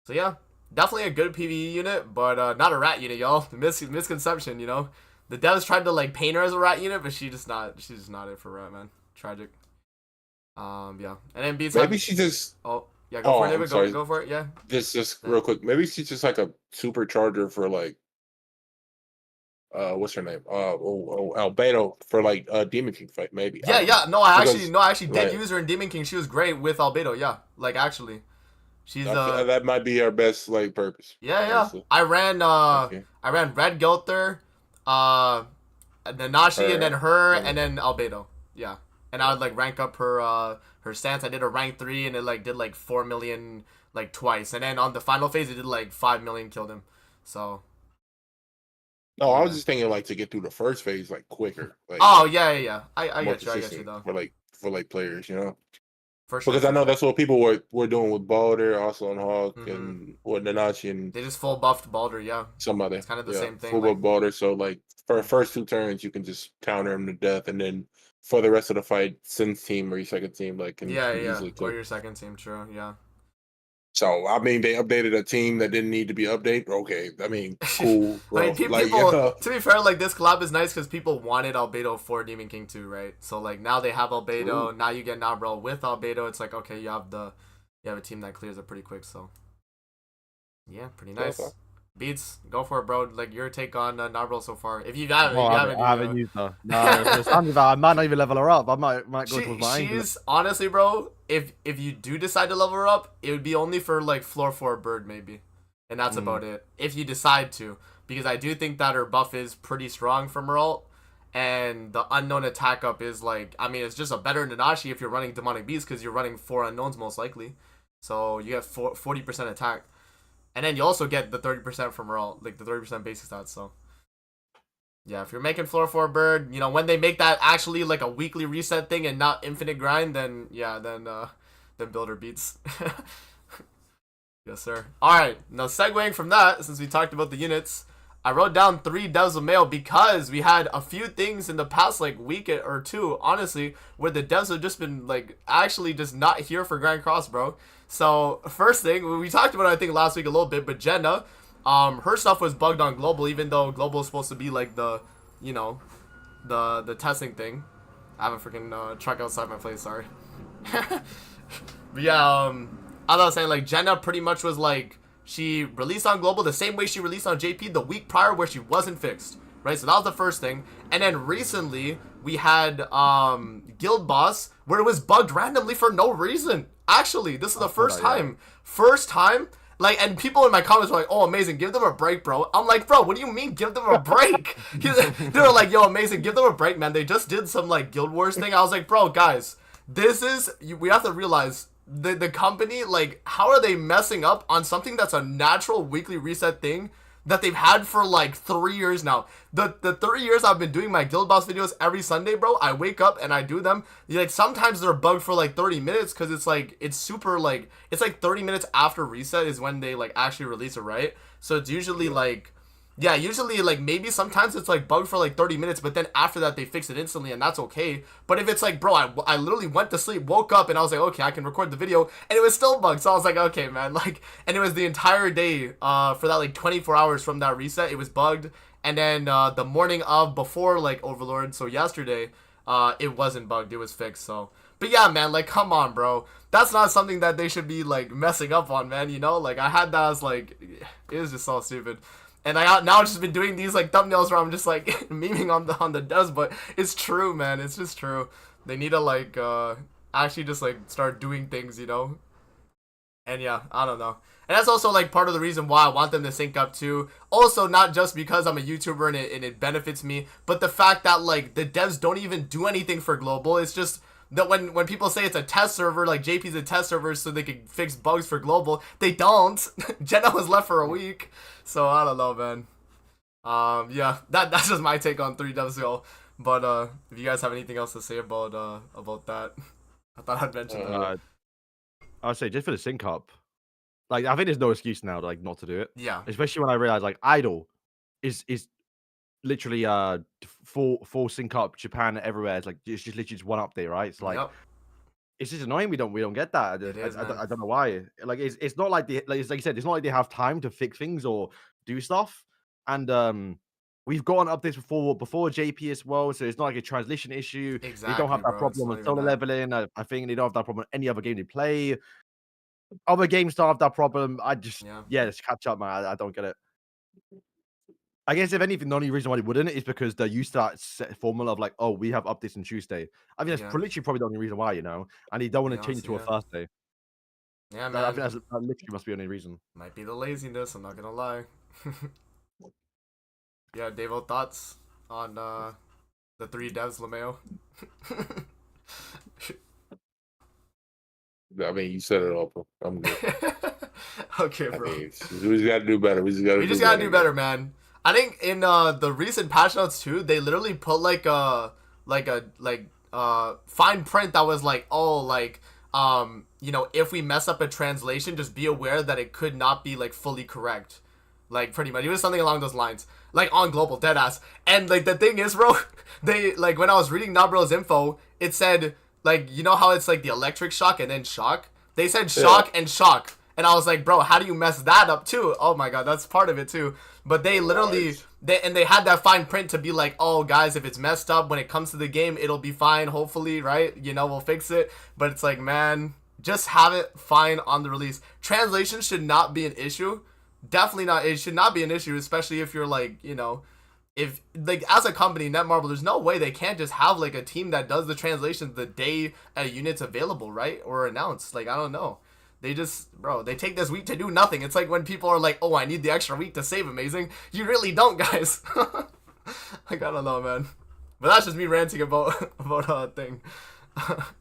So yeah, definitely a good PvE unit, but not a rat unit, y'all. Misconception, The devs tried to like paint her as a rat unit, but she's just not it for rat, man. Tragic. Yeah. And then beats maybe she just yeah, go for it, David. Go for it, yeah. Just real quick. Maybe she's just like a supercharger for like what's her name? Albedo for like Demon King fight, maybe. Yeah. No, I actually did use her in Demon King. She was great with Albedo, yeah. Like actually. She's that might be our best like purpose. Yeah. Honestly. I ran Red Gilther, Nanashi, and then her, and then Albedo. Yeah. And I would like rank up her stance. I did a rank 3, and it like did like 4 million like twice. And then on the final phase, it did like 5 million, killed him. So. No, I was just thinking like to get through the first phase like quicker. Like, yeah. I get you though. For players, For sure. Because I know that's what people were doing with Balder, also on Hawk, and what Nanashi, and they just full buffed Balder, yeah. Some other. It's kind of the same thing. Full buff Balder, so like for the first 2 turns, you can just counter him to death, and then for the rest of the fight, Sin's team or your second team, like can easily or your second team, true, yeah. So I mean, they updated a team that didn't need to be updated. Okay, I mean, cool. I mean, people. To be fair, like this collab is nice because people wanted Albedo for Demon King 2, right? So like now they have Albedo. Ooh. Now you get Nabrel with Albedo. It's like okay, you have a team that clears it pretty quick. So yeah, pretty nice. Okay. Beats, go for it, bro. Like your take on Nabrel so far. If you haven't, I haven't used her. No, I might not even level her up. I might go towards my angle. She's honestly, bro. If you do decide to level her up, it would be only for like floor 4 bird maybe, and that's about it. If you decide to, because I do think that her buff is pretty strong from her ult, and the unknown attack up is like, I mean, it's just a better Nanashi if you're running Demonic Beast because you're running 4 unknowns most likely, so you get 40% attack. And then you also get the 30% from Morale, like the 30% basic stats. So, yeah, if you're making floor 4 bird, when they make that actually like a weekly reset thing and not infinite grind, then yeah, then Builder beats. Yes, sir. All right, now segueing from that, since we talked about the units, I wrote down 3 devs of mail because we had a few things in the past like week or 2, honestly, where the devs have just been like actually just not here for Grand Cross, bro. So first thing, we talked about it, I think last week a little bit, but Jenna, her stuff was bugged on Global, even though Global is supposed to be like the testing thing. I have a freaking truck outside my place, sorry. But yeah, I was saying like Jenna pretty much was like she released on global the same way she released on JP the week prior where she wasn't fixed, right? So that was the first thing. And then recently we had Guild Boss where it was bugged randomly for no reason. Actually, this is the first time. First time. Like, and people in my comments were like, oh, amazing, give them a break, bro. I'm like, bro, what do you mean give them a break? They were like, yo, amazing, give them a break, man. They just did some, like, Guild Wars thing. I was like, bro, guys, this is, we have to realize, the company, like, how are they messing up on something that's a natural weekly reset thing that they've had for like 3 years now. The 3 years I've been doing my Guild Boss videos every Sunday, bro, I wake up and I do them. Like sometimes they're bugged for like 30 minutes because it's like it's super like it's like 30 minutes after reset is when they like actually release it, right? So it's usually like yeah, usually like maybe sometimes it's like bugged for like 30 minutes, but then after that they fix it instantly and that's okay. But if it's like, bro, I literally went to sleep, woke up and I was like, okay, I can record the video and it was still bugged. So I was like, okay, man, like, and it was the entire day for that like 24 hours from that reset, it was bugged. And then the morning of before like Overlord, so yesterday, it wasn't bugged, it was fixed. So, but yeah, man, like, come on, bro. That's not something that they should be like messing up on, man, you know? Like I had that as like, it was just so stupid. And now I've just been doing these like thumbnails where I'm just like memeing on the devs, but it's true, man. It's just true. They need to like actually just like start doing things, you know. And yeah, I don't know. And that's also like part of the reason why I want them to sync up too. Also, not just because I'm a YouTuber and it benefits me, but the fact that like the devs don't even do anything for global. It's just that when people say it's a test server, like JP's a test server so they can fix bugs for global, they don't. Jenna was left for a week. So I don't know, man. Yeah, that's just my take on 3devs. But if you guys have anything else to say about that, I thought I'd mention that. I'd say just for the sync up, like I think there's no excuse now to like not to do it. Yeah. Especially when I realize like Idol is literally full sync up Japan everywhere. It's like it's just literally just one update, right? It's like it's just annoying we don't get that. I don't know why. Like it's not like it's like you said, it's not like they have time to fix things or do stuff. And we've gotten updates before JP as well, so it's not like a translation issue. Exactly, they don't have that problem with solo leveling. I think they don't have that problem with any other game they play. Other games don't have that problem. I just just catch up, man. I don't get it. I guess if anything, the only reason why they wouldn't is because they're used to that set formula of like, oh, we have updates on Tuesday. I mean, that's literally probably the only reason why, you know, and they don't want to change it to a Thursday. Yeah, man. I think that literally must be the only reason. Might be the laziness. I'm not gonna lie. Yeah, Davo, thoughts on the 3devs, Lameo? I mean, you said it all, bro. I'm good. Okay, bro. I mean, we just gotta do better. We just gotta do better, man. I think in the recent patch notes too, they literally put like a fine print that was like, oh, like you know, if we mess up a translation, just be aware that it could not be like fully correct. Like pretty much, it was something along those lines, like on global, deadass. And like the thing is, bro, they like when I was reading Nabro's info, it said like, you know how it's like the electric shock and then shock. They said shock and shock, and I was like, bro, how do you mess that up too? Oh my god, that's part of it too. But they literally they had that fine print to be like, oh guys, if it's messed up when it comes to the game, it'll be fine. Hopefully, right? You know, we'll fix it. But it's like, man, just have it fine on the release. Translation should not be an issue. Definitely not. It should not be an issue, especially if you're like, you know, if like as a company, Netmarble, there's no way they can't just have like a team that does the translations the day a unit's available, right? Or announced. Like, I don't know. They just, bro, they take this week to do nothing. It's like when people are like, oh, I need the extra week to save amazing. You really don't, guys. Like, I don't know, man. But that's just me ranting about thing.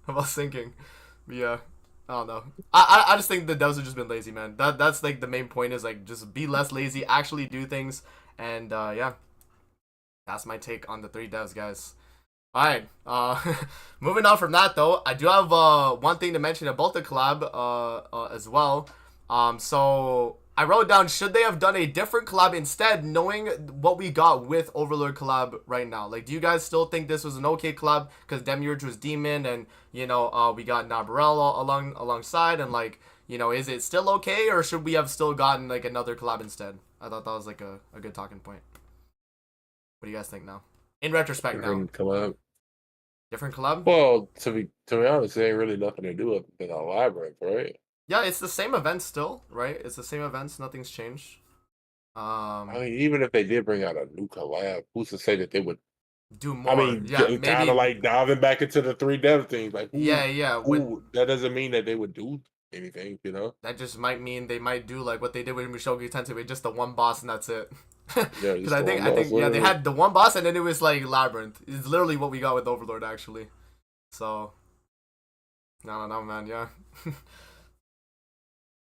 About syncing. But yeah. I don't know. I just think the devs have just been lazy, man. That's like the main point is like just be less lazy, actually do things, and yeah, that's my take on the 3devs, guys. All right, moving on from that though, I do have one thing to mention about the collab as well. So I wrote down, should they have done a different collab instead, knowing what we got with Overlord collab right now? Like, do you guys still think this was an okay collab? Because Demiurge was Demon, and, you know, we got Nabarel alongside, and, like, you know, is it still okay, or should we have still gotten, like, another collab instead? I thought that was, like, a good talking point. What do you guys think now? In retrospect now. Different collab? Well, to be honest, there ain't really nothing to do with the Labyrinth, right? Yeah, it's the same event still, right? It's the same events. Nothing's changed. I mean, even if they did bring out a new collab, who's to say that they would? Do I more. mean, Yeah, kind of maybe. like diving back into the three dev things. Like Yeah, yeah. With who? That doesn't mean that they would do anything, you know? that just might mean they might do like what they did with Mushoku Tensei with just the one boss and that's it. Yeah, Because just I throwing think us. yeah they had the one boss and then it was like Labyrinth. It's literally what we got with Overlord actually. So no man, yeah.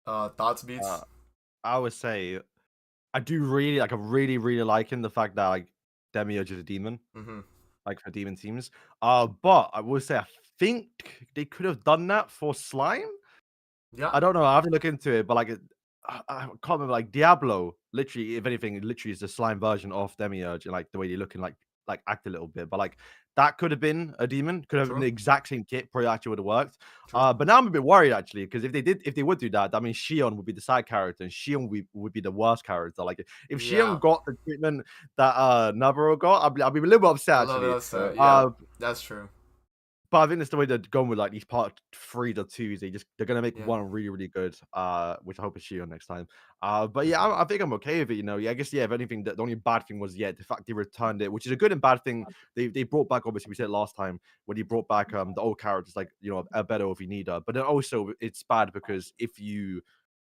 Thoughts Uh, beats. I would say I do really like. I'm really liking the fact that like Demiurge is a demon, Mm-hmm. like for demon teams. But I will say I think they could have done that for slime. Yeah. I don't know. I have to look into it, but like I can't remember. Like Diablo, literally, if anything, it literally is the slime version of Demiurge, and like the way they look and like act a little bit. But like that could have been a demon, could have been the True. exact same kit, probably actually would have worked. True. But now I'm a bit worried actually, because if they would do that, that means Shion would be the side character, and Shion would be the worst character. Like if Yeah. Shion got the treatment that Navarro got, I'd be a little bit upset A little bit actually. upset. Yeah. Uh, That's true. but I think that's the way they're going with like these part 3 to 2s. They're gonna make Yeah. one really good, which I hope is Shion next time. But yeah, I think I'm okay with it. You know, yeah, I guess yeah. If anything, the only bad thing was the fact they returned it, which is a good and bad thing. They brought back obviously we said last time when he brought back the old characters like Albedo if you need her, but then also it's bad because if you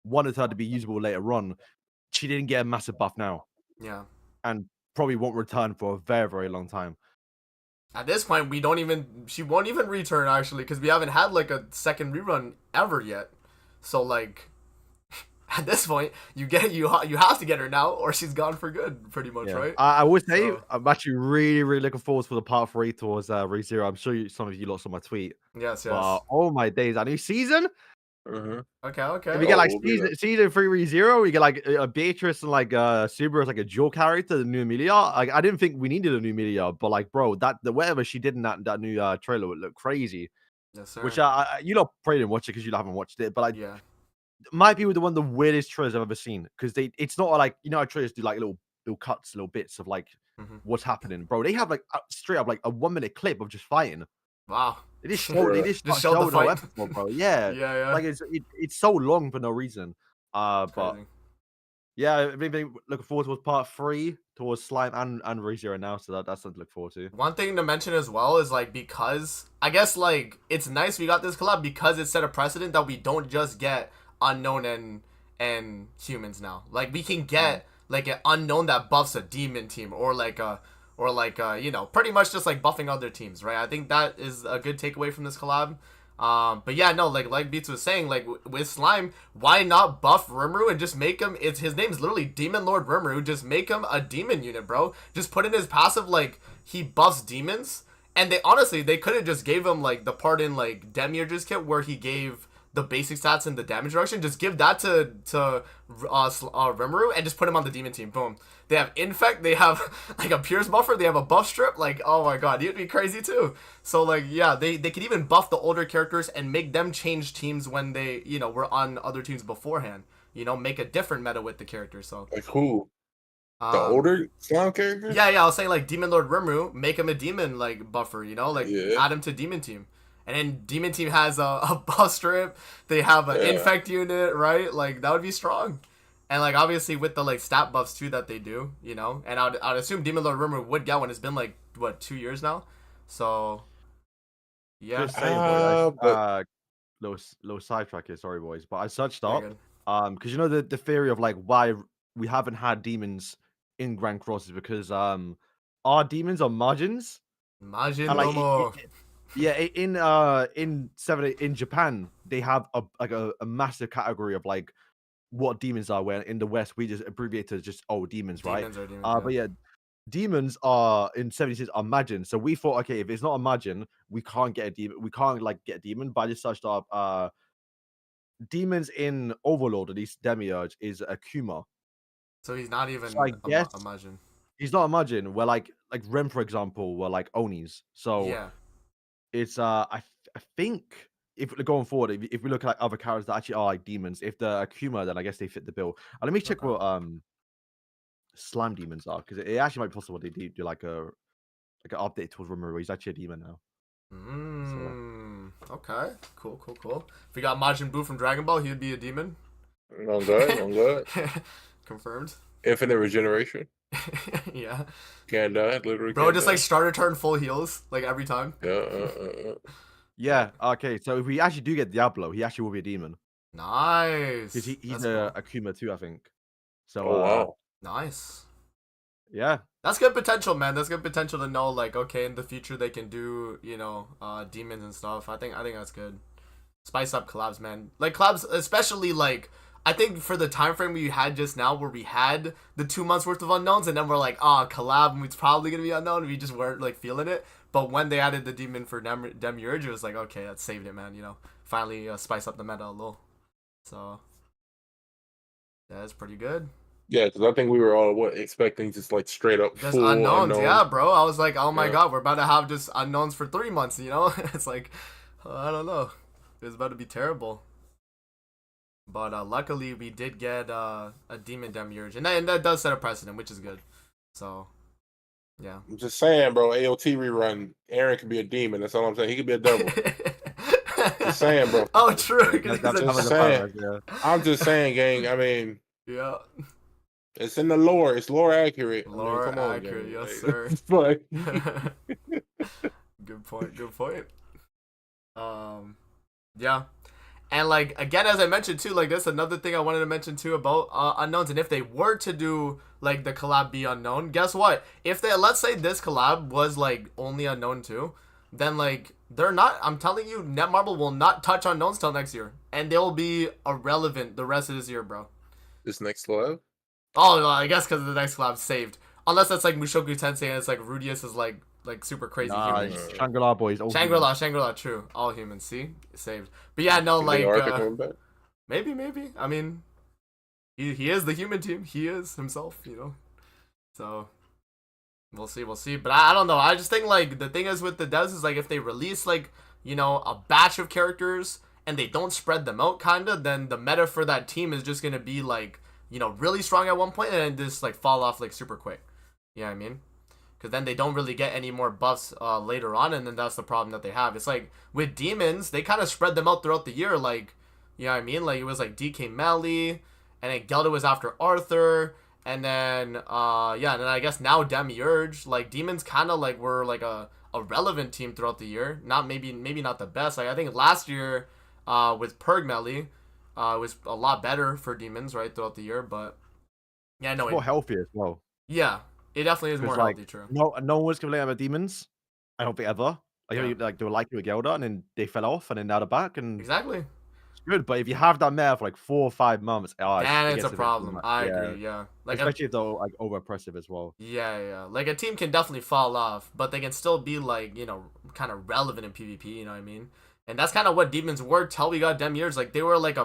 wanted her to be usable later on, she didn't get a massive buff now Yeah. and probably won't return for a very long time. At this point, she won't even return actually, because we haven't had like a second rerun ever yet. So like, at this point, you have to get her now, or she's gone for good, pretty much, Yeah, right? I would say So I'm actually really looking forward for the part 3 towards ReZero. I'm sure some of you lots on my tweet, yes, but yes. oh my days, a new season. Okay, If okay. we get Oh, like we'll be there. season 3 ReZero, we get like a Beatrice and like Subaru as like a dual character, the new Amelia. Like I didn't think we needed a new Amelia, but like bro, the whatever she did in that new trailer would look crazy. Yes, Which sir. you lot probably didn't watch it because you haven't watched it, but like Yeah. might be one of the weirdest trailers I've ever seen because it's not like how trailers do like little cuts, little bits of like Hmm. what's happening, bro. They have like straight up like a 1 minute clip of just fighting. Wow. They Yeah. just Just start showed the showing the whole fight. episode, bro. Yeah, Yeah, yeah. like it's so long for no reason. But Crazy. yeah, maybe looking forward towards part 3 towards Slime and ReZero now, so that's something to look forward to. One thing to mention as well is like, because I guess like it's nice we got this collab because it set a precedent that we don't just get unknown and humans now. Like we can get like an unknown that buffs a demon team or like pretty much just like buffing other teams, right? I think that is a good takeaway from this collab. But yeah, no, like Beats was saying, like with Slime, why not buff Rimuru and just make him? His name's literally Demon Lord Rimuru. Just make him a demon unit, bro. Just put in his passive like he buffs demons. And they could have just gave him like the part in like Demiurge's kit where he gave the basic stats and the damage reduction. Just give that to Rimuru and just put him on the demon team. Boom. They have infect. They have like a pierce buffer. They have a buff strip. Like, oh my god, he'd be crazy too. So like, yeah, they could even buff the older characters and make them change teams when they were on other teams beforehand. Make a different meta with the characters. So Like who? The um, older slime characters? yeah, I was saying like Demon Lord Rimuru, make him a demon like buffer, like Yeah. add him to Demon Team. And then Demon Team has a buff strip, they have an Yeah. infect unit, right? Like that would be strong. And like obviously with the like stat buffs too that they do, and I'd assume Demon Lord Rimuru would get one. It's been like what, 2 years now? So yeah. Just saying, but little sidetrack here, sorry boys, but I searched Very up good. because the theory of like why we haven't had demons in Grand Cross is because our demons are margins Majin and like Momo. yeah, in in Japan they have a massive category of like what demons are. Where in the West we just abbreviate to just demons, right? Demons are demons, But yeah, demons are in 76 are Majin. So we thought, okay, if it's not a Majin, we can't get a demon. We can't like get a demon. But I just searched up demons in Overlord, at least Demiurge, is a Kuma. So he's not So I even guess a Majin. he's not a Majin. Where like Rem, for example, were like Onis. So Yeah. it's I think if going forward, if we look at like other characters that actually are like demons, if they're Akuma, then I guess they fit the bill. And let me check Okay. what slime demons are, because it actually might be possible they do like an update towards Rimuru. He's actually a demon now. So Okay. Cool. If we got Majin Buu from Dragon Ball, he'd be a demon. I'm good. Confirmed. Infinite regeneration. Yeah. Can't die. Literally. Bro, can't just die. like starter turn full heals, like every time. Yeah. Okay. So if we actually do get Diablo, he actually will be a demon Nice. because he's That's a cool. Akuma too, I think. So Oh wow. Nice. yeah. That's good potential, man. That's good potential to know, like, okay, in the future they can do, demons and stuff. I think that's good. Spice up collabs, man. Like collabs, especially like I think for the time frame we had just now, where we had the 2 months worth of unknowns, and then we're like, collab, and it's probably gonna be unknown. And we just weren't like feeling it. But when they added the demon for Demiurge, it was like, okay, that saved it, man. Finally spice up the meta a little. So yeah, that's pretty good. Yeah, because I think we were all expecting just like straight up Just full unknowns, unknown. yeah, bro. I was like, oh my Yeah. god, we're about to have just unknowns for 3 months, It's like, I don't know. It's about to be terrible. But luckily, we did get a demon Demiurge, and that does set a precedent, which is good. So, yeah. I'm just saying, bro. AOT rerun. Aaron could be a demon. That's all I'm saying. He could be a devil. Just saying, bro. Oh, true. 'Cause That's he's a- just some of the saying. powers, yeah. I'm just saying, gang. I mean, yeah. it's in the lore. It's lore accurate. Lore come on, accurate, gang. yes, sir. It's like, Good point. Yeah. And like again, as I mentioned too, like that's another thing I wanted to mention too about unknowns. And if they were to do like the collab be unknown, guess what? If they, let's say this collab was like only unknown too, then like they're not. I'm telling you, Netmarble will not touch unknowns till next year, and they'll be irrelevant the rest of this year, bro. this next live. Oh, no, I guess because the next collab's saved, unless that's like Mushoku Tensei and it's like Rudius is like super crazy Nah, human. it's Shangri-La boys. all Shangri-La, true. All humans, see? Saved. But yeah, no, Think like, they are coming back? maybe. I mean, he is the human team. He is himself, So, we'll see. But I don't know. I just think, like, the thing is with the devs is, like, if they release, like, a batch of characters and they don't spread them out, kinda, then the meta for that team is just gonna be, like, really strong at one point and then just, like, fall off, like, super quick. You know what I mean? Because then they don't really get any more buffs later on, and then that's the problem that they have. It's like with demons, they kind of spread them out throughout the year. Like, you know what I mean? Like it was like DK Melly, and then Gelda was after Arthur, and then and then I guess now Demiurge. Like demons kind of like were like a relevant team throughout the year. Not maybe not the best. Like I think last year with Purg Melly was a lot better for demons right throughout the year, but yeah, no, More healthy as well. yeah. It definitely is more Like, healthy, true. no one was complaining about demons. I don't think ever. Like, Yeah. like they were liking with Gelda, and then they fell off, and then now they're back, and Exactly. it's good. But if you have that meta for like 4 or 5 months, Then it it's gets a bit too problem. much. I Yeah. agree, yeah. Like Especially if they're like over oppressive as well. yeah. Like a team can definitely fall off, but they can still be like, kind of relevant in PvP, you know what I mean? And that's kind of what demons were till we got Demiurge. Like they were like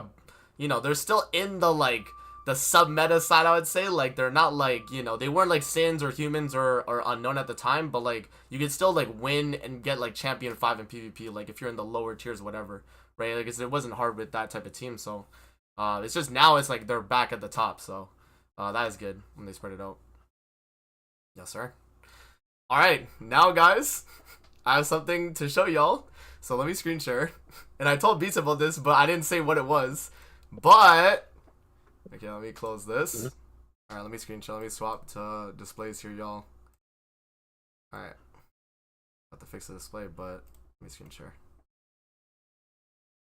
they're still in the like the sub-meta side, I would say. Like they're not like, they weren't like Sins or humans or unknown at the time, but like you could still like win and get like champion 5 in PvP, like if you're in the lower tiers, whatever, right? Like it wasn't hard with that type of team, so it's just now it's like they're back at the top, so that is good when they spread it out. Yes, sir. All right, now guys, I have something to show y'all. So let me screen share. And I told Beats about this, but I didn't say what it was. But okay, let me close this. All right, let me screen share. Let me swap to displays here, y'all. All right, have to fix the display, but let me screen share.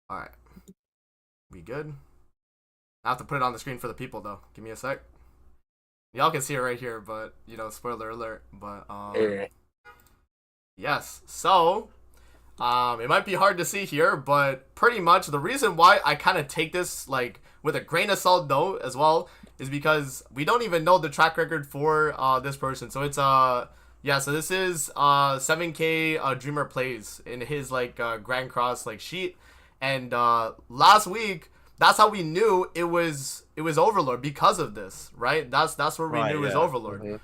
All right, we good? I have to put it on the screen for the people though. Give me a sec. Y'all can see it right here, but spoiler alert. But yes. So it might be hard to see here, but pretty much the reason why I kind of take this like with a grain of salt though as well is because we don't even know the track record for this person. So it's so this is 7K Dreamer Plays in his like Grand Cross like sheet, and last week that's how we knew it was Overlord because of this, right? That's where we knew it was Overlord.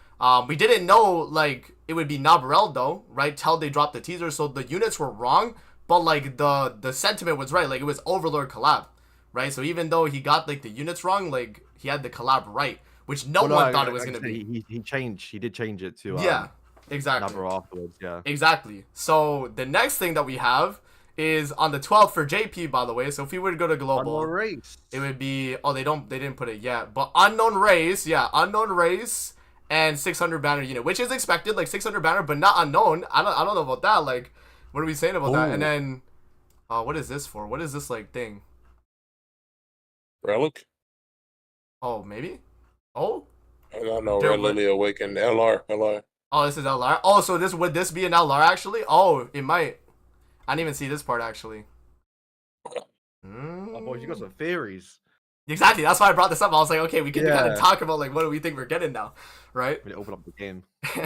We didn't know like it would be Nabarel though, right? Till they dropped the teaser, so the units were wrong, but like the sentiment was right. Like it was Overlord collab, right? So even though he got like the units wrong, like he had the collab right, which no one thought it was gonna be. He did change it to yeah, exactly. Nabara afterwards, yeah. Exactly. So the next thing that we have is on the 12th for JP, by the way. So if we were to go to global, Unknown race. it would be, they didn't put it yet, but unknown race, unknown race and 600 banner unit, which is expected, like 600 banner, but not unknown. I don't know about that. Like, what are we saying about that? And then, what is this for? What is this like thing? Relic? Oh, maybe. Oh. I don't know. There Red would- Lily Awakened. LR. Oh, this is LR. Oh, so would this be an LR actually? Oh, it might. I didn't even see this part actually. Oh, boy, you got some theories. Exactly. That's why I brought this up. I was like, okay, we can kind Yeah. of talk about like what do we think we're getting now, right? When it open up the game.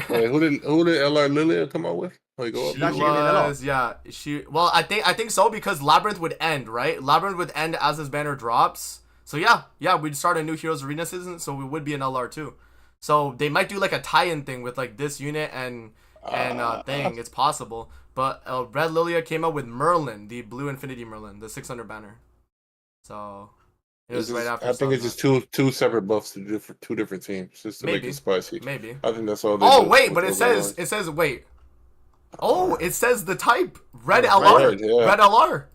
Wait, who did LR Lily come out with? Like, go up? She actually getting it off. was, yeah. Well, I think so because Labyrinth would end, right? Labyrinth would end as this banner drops. So yeah, we'd start a new Heroes Arena season, so we would be an LR too. So they might do like a tie-in thing with like this unit and thing. It's possible. But Red Lilia came out with Merlin, the blue Infinity Merlin, the 600 banner. So it was right after. I think it's just two separate buffs to two different teams, just to make Maybe. it spicy. Maybe. I think that's all. They Oh do wait, with but it those says wait. Oh, it says the type red Oh, LR. red, yeah. Red LR.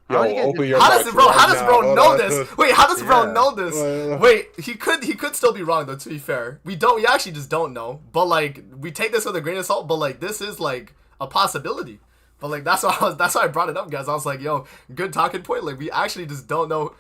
Yo, How do you get open this- your How box does bro? right How does now. bro Hold know on. this? Wait, how does bro Yeah. know this? Well, Wait, he could still be wrong though. To be fair, we actually just don't know. But like, we take this with a grain of salt. But like, this is like a possibility. But like, that's why I brought it up, guys. I was like, yo, good talking point. Like, we actually just don't know.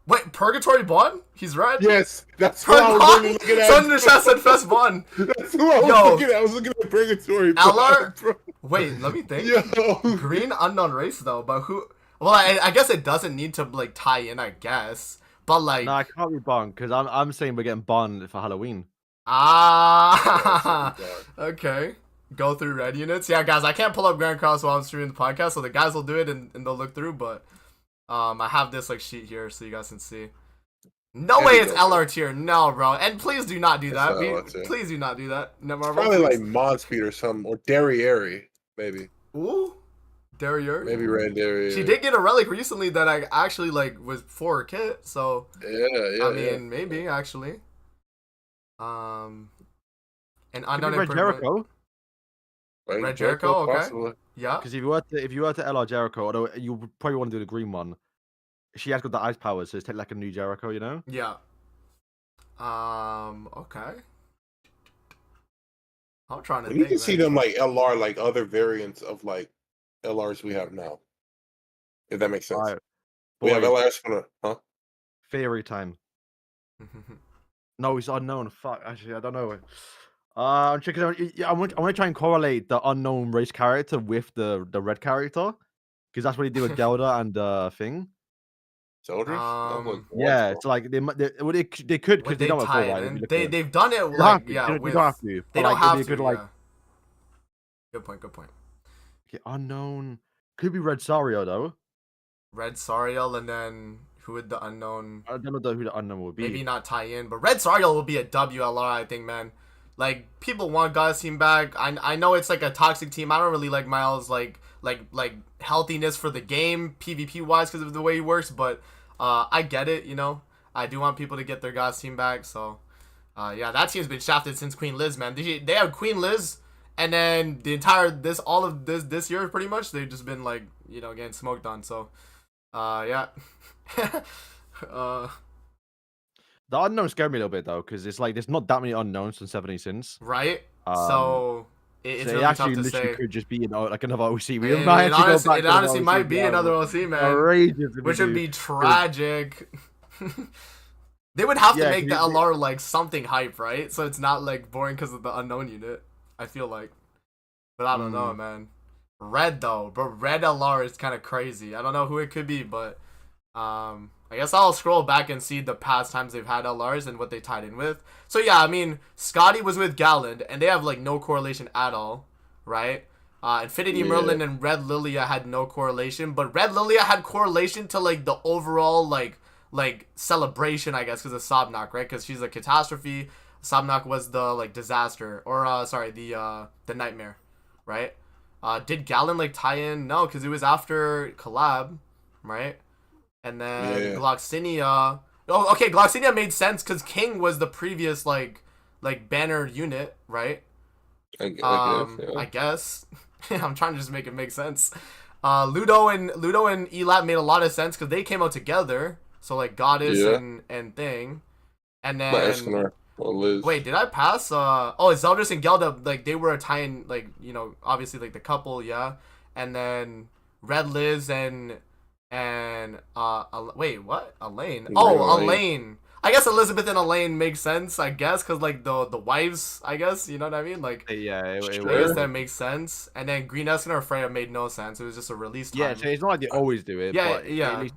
Wait, Purgatory Bond? He's red. Yes, that's what I was really looking at. Son of the Chest and Fest Bond. That's who I was Yo. looking at. I was looking at Purgatory. LR? bro. Wait, let me think. Yo. Green unknown race though, but who? Well, I guess it doesn't need to like tie in, I guess. But like, No, I can't be Bond because I'm saying we're getting Bond for Halloween. ah, okay. Go through red units. Yeah, guys, I can't pull up Grand Cross while I'm streaming the podcast, so the guys will do it and they'll look through. But I have this like sheet here so you guys can see. No way it's LR tier. No, bro. And please do not do that. It's LR tier. Please do not do that. Never. Probably like Modspeed or something, or Derriere, maybe. Ooh, Derriere. Maybe Red Derriere. She did get a relic recently that I actually like was for her kit, so Yeah. I mean maybe actually. And Could be unknown Red Jericho. Red Jericho, okay. possibly. Yeah. Because if you were to LR Jericho, although you would probably want to do the green one, she has got the ice powers, so it's like a new Jericho, you know? Yeah. Okay. I'm trying to You think. can see man. them like LR, like other variants of like LRs we have now. If that makes sense. Alright, We have boys, LRs for the, huh? Theory time. No, it's unknown. Fuck, actually, I don't know. I'm checking out. I want to try and correlate the unknown race character with the red character, because that's what they do with Gelda and thing. Soldiers? Yeah, it's like they could because Would they don't have tie full it right. in? If you look at it. They've done it You don't like have to, yeah. you With, don't have to. they but, don't like, have it'd to. be a good, like, Yeah. Good point. Good point. okay, unknown could be Red Sario though. Red Sariel and then who would the unknown? I don't know who the unknown would be. Maybe not tie in, but Red Sariel will be a WLR, I think, man. Like people want God's team back. I know it's like a toxic team. I don't really like Miles like healthiness for the game PvP wise because of the way he works, but I get it. You know, I do want people to get their God's team back. So yeah, that team's been shafted since Queen Liz, man. They have Queen Liz, and then the entire all of this year pretty much they've just been like getting smoked on. So yeah. The unknown scared me a little bit though, because it's like there's not that many unknowns from 70 Sins. Right. Um, So it's so really it actually tough to literally say. could just be like another OC. We It, might it actually go honestly, back it to another honestly might OC, be yeah, another OC, man. outrageous if Which we would do. be tragic. They would have to Yeah, make the 'cause LR like something hype, right? So it's not like boring because of the unknown unit. I feel like, but I don't know, man. Red though, but red LR is kind of crazy. I don't know who it could be, but I guess I'll scroll back and see the past times they've had LRs and what they tied in with. So yeah, I mean, Scotty was with Galland, and they have like no correlation at all, right? Infinity Merlin and Red Lilia had no correlation, but Red Lilia had correlation to like the overall like celebration, I guess, because of Sobnok, right? Because she's a catastrophe. Sobnok was the like disaster, or sorry, the nightmare, right? Did Galland like tie in? No, because it was after collab, right? And then Gloxinia. Oh, okay, Gloxinia made sense because King was the previous like banner unit, right? I guess. I guess. I'm trying to just make it make sense. Ludo and Elat made a lot of sense because they came out together. So like Goddess and thing, and Not then Escanor or Liz. wait, did I pass? Zeldris and Gelda, like they were a tie-in, like obviously like the couple, yeah, and then Red Liz and wait, what? Elaine? Oh, Elaine. I guess Elizabeth and Elaine make sense, I guess, because like the wives, I guess, you know what I mean? Like, Yeah, I guess that makes sense. And then Green Escanor or Freya made no sense. It was just a release time. Yeah, so it's not like they always do it. Yeah, but yeah. At least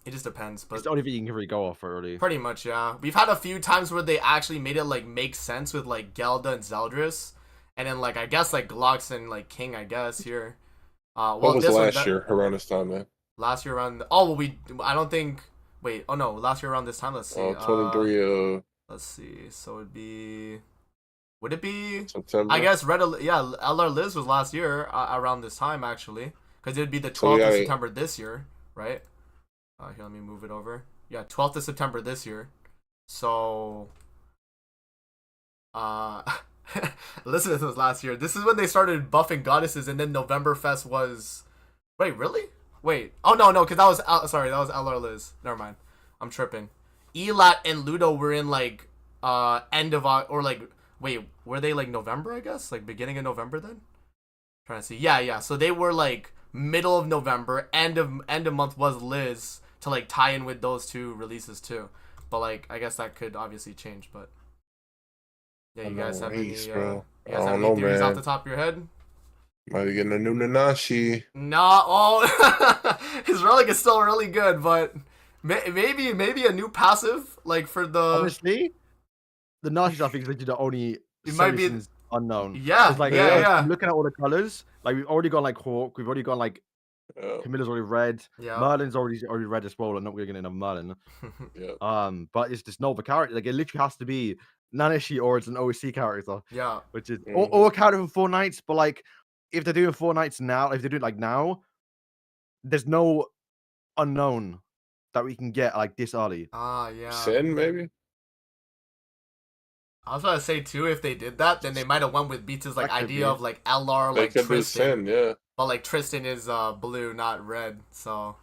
it just depends. But it's the only thing you can really go off for, really. pretty much, yeah. We've had a few times where they actually made it like make sense with like Gelda and Zeldris, and then like I guess like Glux and like King, I guess here. What was last year around this time, man? Last year around. I don't think. Wait. Oh no. Last year around this time. Let's see. 23. Let's see. So it'd be. Would it be September? I guess LR Liz was last year around this time actually, because it would be the 12th of September this year, right? Here, let me move it over. Yeah, 12th of September this year. So, Elizabeth was last year. This is when they started buffing goddesses, and then Novemberfest was. Wait, really? Wait. Oh no, because that was that was LR Liz. Never mind. I'm tripping. Elat and Ludo were in like end of or like. Wait, were they like November, I guess? Like beginning of November then? Trying to see. Yeah. So they were like middle of November, end of month was Liz to like tie in with those two releases too. But like I guess that could obviously change, but yeah, you guys have any theories off the top of your head? Might be getting a new Nanashi. His relic is still really good, but maybe a new passive like for the honestly. The Nashi, I think, is the only unknown. Yeah, like, yeah. Looking at all the colors, like we've already got like Hawk, we've already got like Camilla's already red. Yeah. Merlin's already red as well. I'm not really gonna get Merlin. Yeah. But it's just Nova character. Like it literally has to be Nanashi or it's an OC character. Yeah. Which is or a character from 4 Nights. But like if they're doing 4 Nights now, if they do it like now, there's no unknown that we can get like this early. Yeah. Sin maybe. I was about to say too, if they did that, then they might have went with Beats' like idea of like LR like they could Tristan. Sin, yeah. But like Tristan is blue, not red, so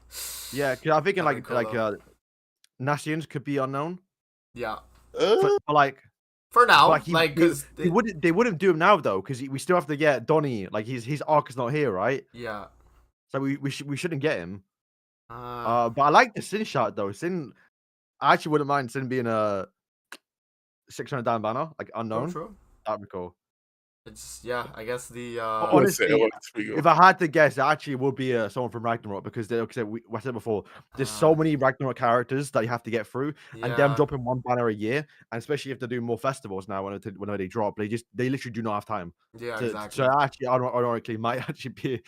yeah. Cause I'm thinking Nashians could be unknown. Yeah. But like for now, because they wouldn't do him now though, because we still have to get Donnie. Like his arc is not here, right? Yeah. So we shouldn't get him. But I like the Sin shot though. Sin, I actually wouldn't mind Sin being a 600 down banner, like unknown. True. That'd be cool. It's I guess the honestly, if I had to guess, it actually would be someone from Ragnarok because I said before, there's so many Ragnarok characters that you have to get through, and them dropping 1 banner a year, and especially if they're doing more festivals now whenever they drop, they literally do not have time. Yeah, exactly. So actually, ironically, might actually be.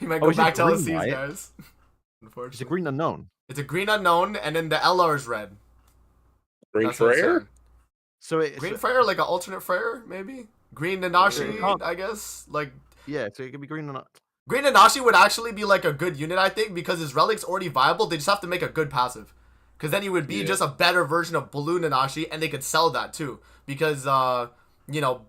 You might go back to LCs, right? Guys. It's a green unknown. It's a green unknown, and then the LR is red. Green Freyr? So Green Freyr, like an alternate Freyr, maybe? Green Nanashi, I guess. Like yeah, so it could be Green Nanashi. Green Nanashi would actually be like a good unit, I think, because his relic's already viable. They just have to make a good passive. Because then he would be just a better version of Blue Nanashi, and they could sell that too. Because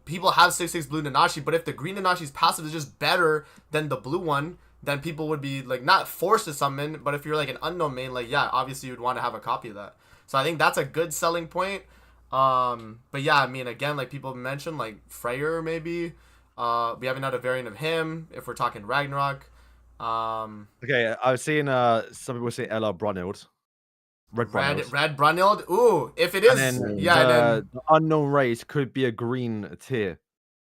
people have 6/6 Blue Nanashi, but if the Green Nanashi's passive is just better than the blue one, then people would be like not forced to summon, but if you're like an unknown main, like obviously you'd want to have a copy of that. So I think that's a good selling point. But yeah, I mean, again, like people mentioned, like Freyr maybe. We haven't had a variant of him if we're talking Ragnarok. Okay, I was seeing some people say LR Brunhild. Red Brunhild. Ooh, if it is, and then the unknown race could be a green tier.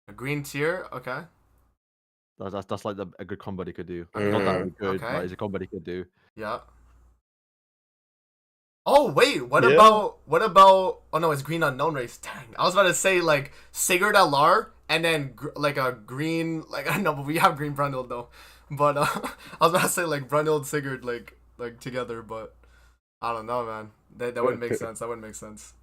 A green tier, okay. That's like a good combo they could do. Not that good, but it's a combo they could do. Yeah. Oh wait, what about? Oh no, it's green unknown race. Dang, I was about to say like Sigurd LR and then like a green I don't know, but we have green Brunhild though. But I was about to say like Brunhild Sigurd like together, but I don't know, man. That wouldn't make sense. That wouldn't make sense.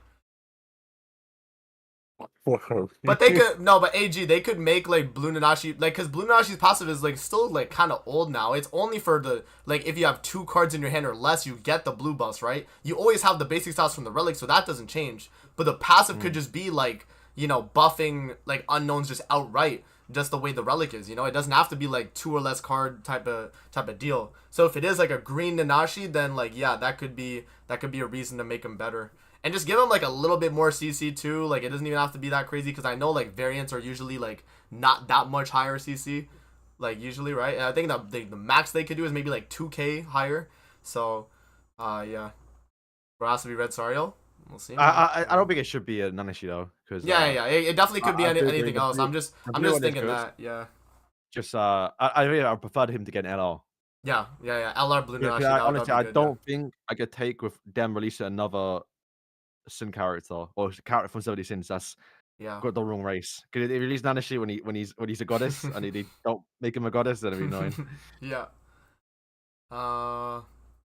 But they could but AG they could make like Blue Nanashi because Blue Nanashi's passive is like still like kind of old now. It's only for the if you have 2 cards in your hand or less, you get the blue buffs, right? You always have the basic styles from the relic, so that doesn't change. But the passive could just be like buffing like unknowns just outright. just the way the relic is. You know, it doesn't have to be like 2 or less card type of deal. So if it is like a green Nanashi, then like yeah, that could be a reason to make him better. And just give him like a little bit more CC too. Like it doesn't even have to be that crazy, because I know like variants are usually like not that much higher CC, like usually, right? And I think the max they could do is maybe like 2K higher. So, yeah, there has to be Red Sariel. We'll see. I don't think it should be a Nanashi though, because Yeah. It definitely could be anything else. I'm just one is thinking good. that. Yeah. Just I really I preferred him to get an LR. Yeah. LR Blue Nanashi. Honestly, I good, don't think I could take with them releasing another Sin character or character from 70 Sins. That's Yeah. got the wrong race. Because they release Nanashi when he's a goddess, and they don't make him a goddess, then it'd be annoying. Yeah.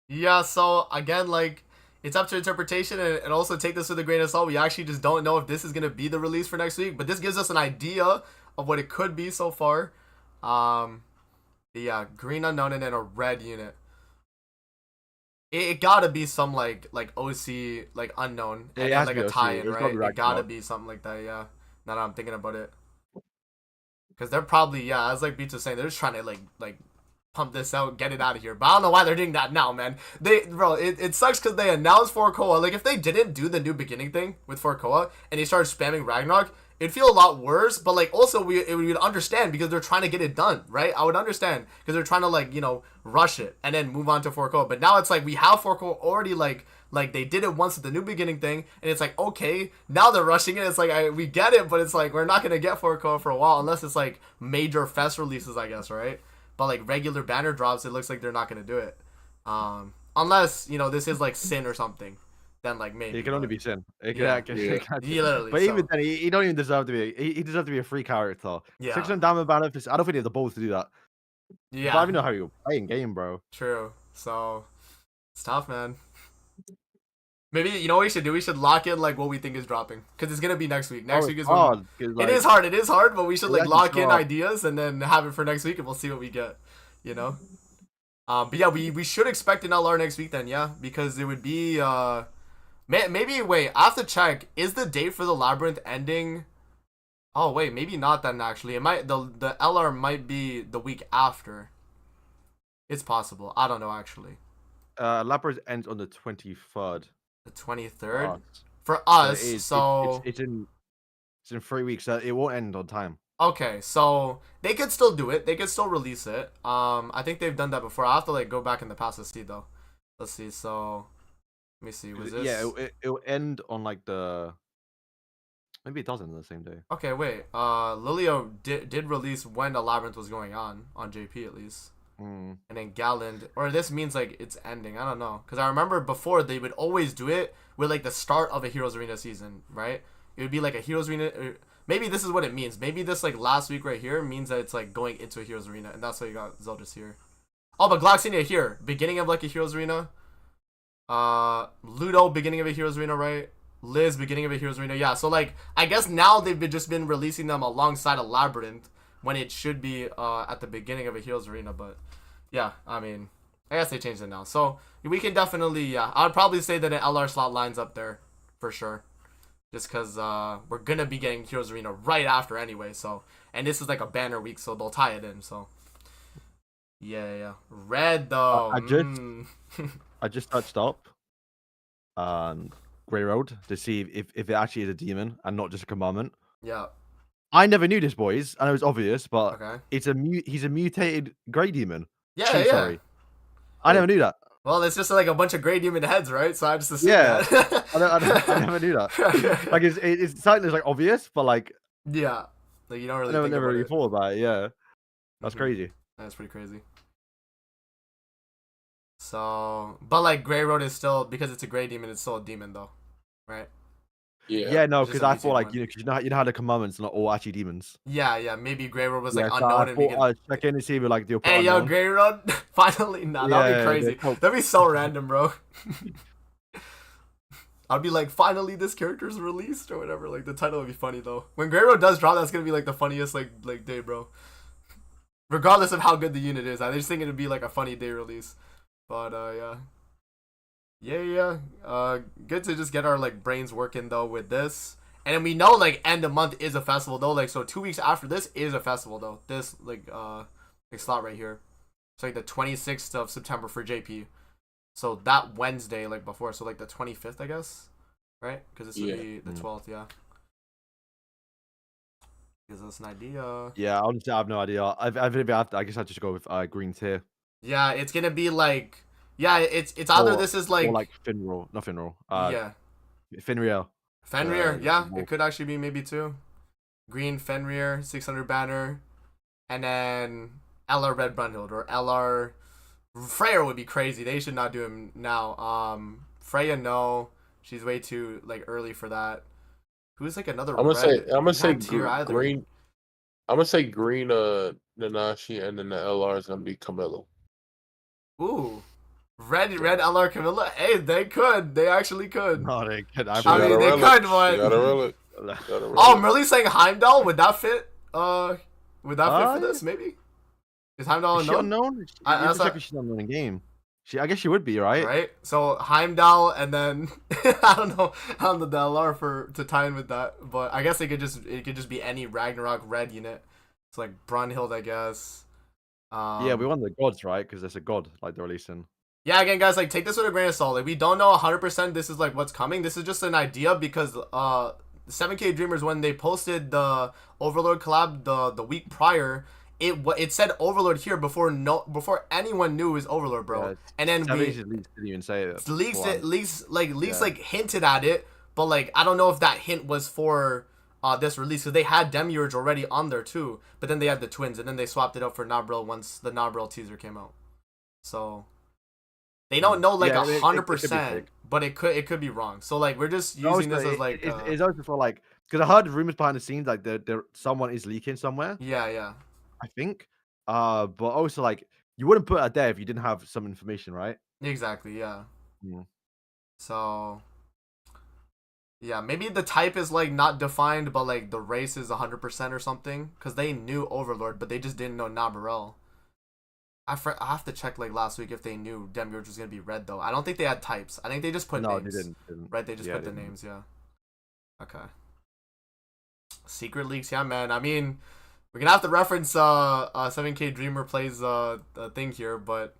Yeah. So again, like, it's up to interpretation, and also take this with a grain of salt. We actually just don't know if this is gonna be the release for next week, but this gives us an idea of what it could be so far. Yeah, green unknown and then a red unit. It gotta be some like OC like unknown and then, like a tie-in, right? It gotta be something like that. Yeah. Now that I'm thinking about it, because they're probably, yeah, as like Beats was saying, they're just trying to like pump this out, get it out of here. But I don't know why they're doing that now, man. It sucks because they announced For Koa. Like if they didn't do the new beginning thing with For Koa and they started spamming Ragnarok, it'd feel a lot worse. But like also we would understand because they're trying to get it done, right? I would understand because they're trying to like, you know, rush it and then move on to For Koa. But now it's like we have For Koa already, like they did it once with the new beginning thing, and it's like, okay, now they're rushing it. It's like we get it, but it's like we're not gonna get For Koa for a while unless it's like major fest releases, I guess, right? But like regular banner drops, it looks like they're not gonna do it, unless, you know, this is like Sin or something. Then like maybe It can only be Sin. Yeah, literally. But So, even then, he don't even deserve to be. He deserves to be a free character. yeah, 600 diamond banner. I don't think they have the balls to do that. yeah, I don't even know how you play in game, bro. true. So it's tough, man. Maybe, you know what we should do? We should lock in like what we think is dropping, because it's gonna be next week. Next week is hard. It is hard, but we should like That's lock in hard. ideas and then have it for next week, and we'll see what we get. You know. But yeah, we should expect an LR next week then, yeah, because it would be maybe wait, I have to check. Is the date for the Labyrinth ending? Oh wait, maybe not then actually. It might the LR might be the week after. It's possible. I don't know actually. Labyrinth ends on the 23rd. The 23rd For for us. it's in 3 weeks. It won't end on time. Okay, so they could still do it. They could still release it. I think they've done that before. I have to like go back in the past to see though. Let's see. So let me see. Was this? Yeah, it'll end on like the. Maybe it doesn't on the same day. Okay, wait. Lilio did release when the Labyrinth was going on JP at least. And then Galland, or this means like it's ending. I don't know, because I remember before they would always do it with like the start of a Heroes Arena season, right? It would be like a Heroes Arena. Maybe this is what it means. Maybe this like last week right here means that it's like going into a Heroes Arena, and that's why you got Zeldris here. Oh, but Gloxinia here, beginning of like a Heroes Arena. Ludo, beginning of a Heroes Arena, right? Liz, beginning of a Heroes Arena. Yeah, so like I guess now they've just been releasing them alongside a Labyrinth when it should be at the beginning of a Heroes Arena. But yeah, I mean, I guess they changed it now, so we can definitely, yeah, I'd probably say that an LR slot lines up there for sure, just because we're gonna be getting Heroes Arena right after anyway. So, and this is like a banner week, so they'll tie it in. So yeah. Red though. I just touched up Grey Road to see if it actually is a demon and not just a commandment. Yeah. I never knew this, boys. I know it's obvious, but Okay. he's a mutated Grey Demon. Yeah. Sorry. I never knew that. Well, it's just like a bunch of Grey Demon heads, right? So I just assumed Yeah. that. I never knew that. Like it's something that's like obvious, but like yeah, like you don't really. I think never about really it. thought about it. Yeah, that's Mhm. crazy. That's pretty crazy. So, but like Grey Road is still, because it's a Grey Demon, it's still a demon though, right? Yeah. No, Just because a I mutant thought like one. you know how the commandments are not all actually demons. Yeah. Maybe Grey Road was like So unknown, I and we thought could. I'd check in and see if like the Hey yo, Grey Road, finally! Nah, that'd be Yeah, crazy. yeah. That'd be so random, bro. I'd be like, finally, this character's released or whatever. Like the title would be funny though. When Grey Road does drop, that's gonna be like the funniest like day, bro. Regardless of how good the unit is, I just think it'd be like a funny day release. But yeah. Good to just get our like brains working though with this. And then we know like end of month is a festival though. Like so 2 weeks after this is a festival though. This like slot right here. It's like the 26th of September for JP. So that Wednesday like before, so like the 25th I guess, right? Because this would be the 12th, yeah. Gives us an idea. Yeah, honestly, I have no idea. I guess I'd just go with green tier. Yeah, it's gonna be like it's either this is like or like Finral, not Finral. yeah. Fenrir. Fenrir, yeah, it could actually be maybe two. Green Fenrir, 600 banner, and then LR Red Brunhild or LR Freya would be crazy. They should not do him now. Freya, no, she's way too like early for that. Who's like another? I'm gonna say either. green. I'm gonna say green. Nanashi, and then the LR is gonna be Camilla. Ooh. Red LR Camilla. Hey, they could. They actually could. No, they could. I mean, they could, but gotta roll it. Oh, I'm really saying Heimdall. Would that fit? Would that fit for this? Maybe. Is Heimdall Is she unknown? unknown? She's unknown in game. I guess she would be, right? Right. So Heimdall, and then I don't know the LR to tie in with that, but I guess it could just be any Ragnarok red unit. It's like Brunhild, I guess. Yeah, we want the gods, right? Because there's a god like they're releasing. Yeah, again, guys, like take this with a grain of salt. Like we don't know 100% this is like what's coming. This is just an idea because 7K Dreamers, when they posted the Overlord collab the week prior, it said Overlord here before anyone knew it was Overlord, bro. Yeah, and then leaks didn't even say it. Leaks like hinted at it, but like I don't know if that hint was for this release, because they had Demiurge already on there too, but then they had the twins, and then they swapped it up for Nabril once the Nabril teaser came out. So they don't know like 100%, but it could be wrong. So like we're just using this as like it's also for like, because I heard rumors behind the scenes like there someone is leaking somewhere. Yeah. I think, but also like you wouldn't put it there if you didn't have some information, right? Exactly. Yeah. Yeah. So yeah, maybe the type is like not defined, but like the race is 100% or something, because they knew Overlord, but they just didn't know Nabarel. I have to check like last week if they knew Demiurge was gonna be red though. I don't think they had types. I think they just put names. They didn't. Right, they just put the names. Yeah. Okay. Secret leaks, yeah, man. I mean, we're gonna have to reference 7K Dreamer plays the thing here, but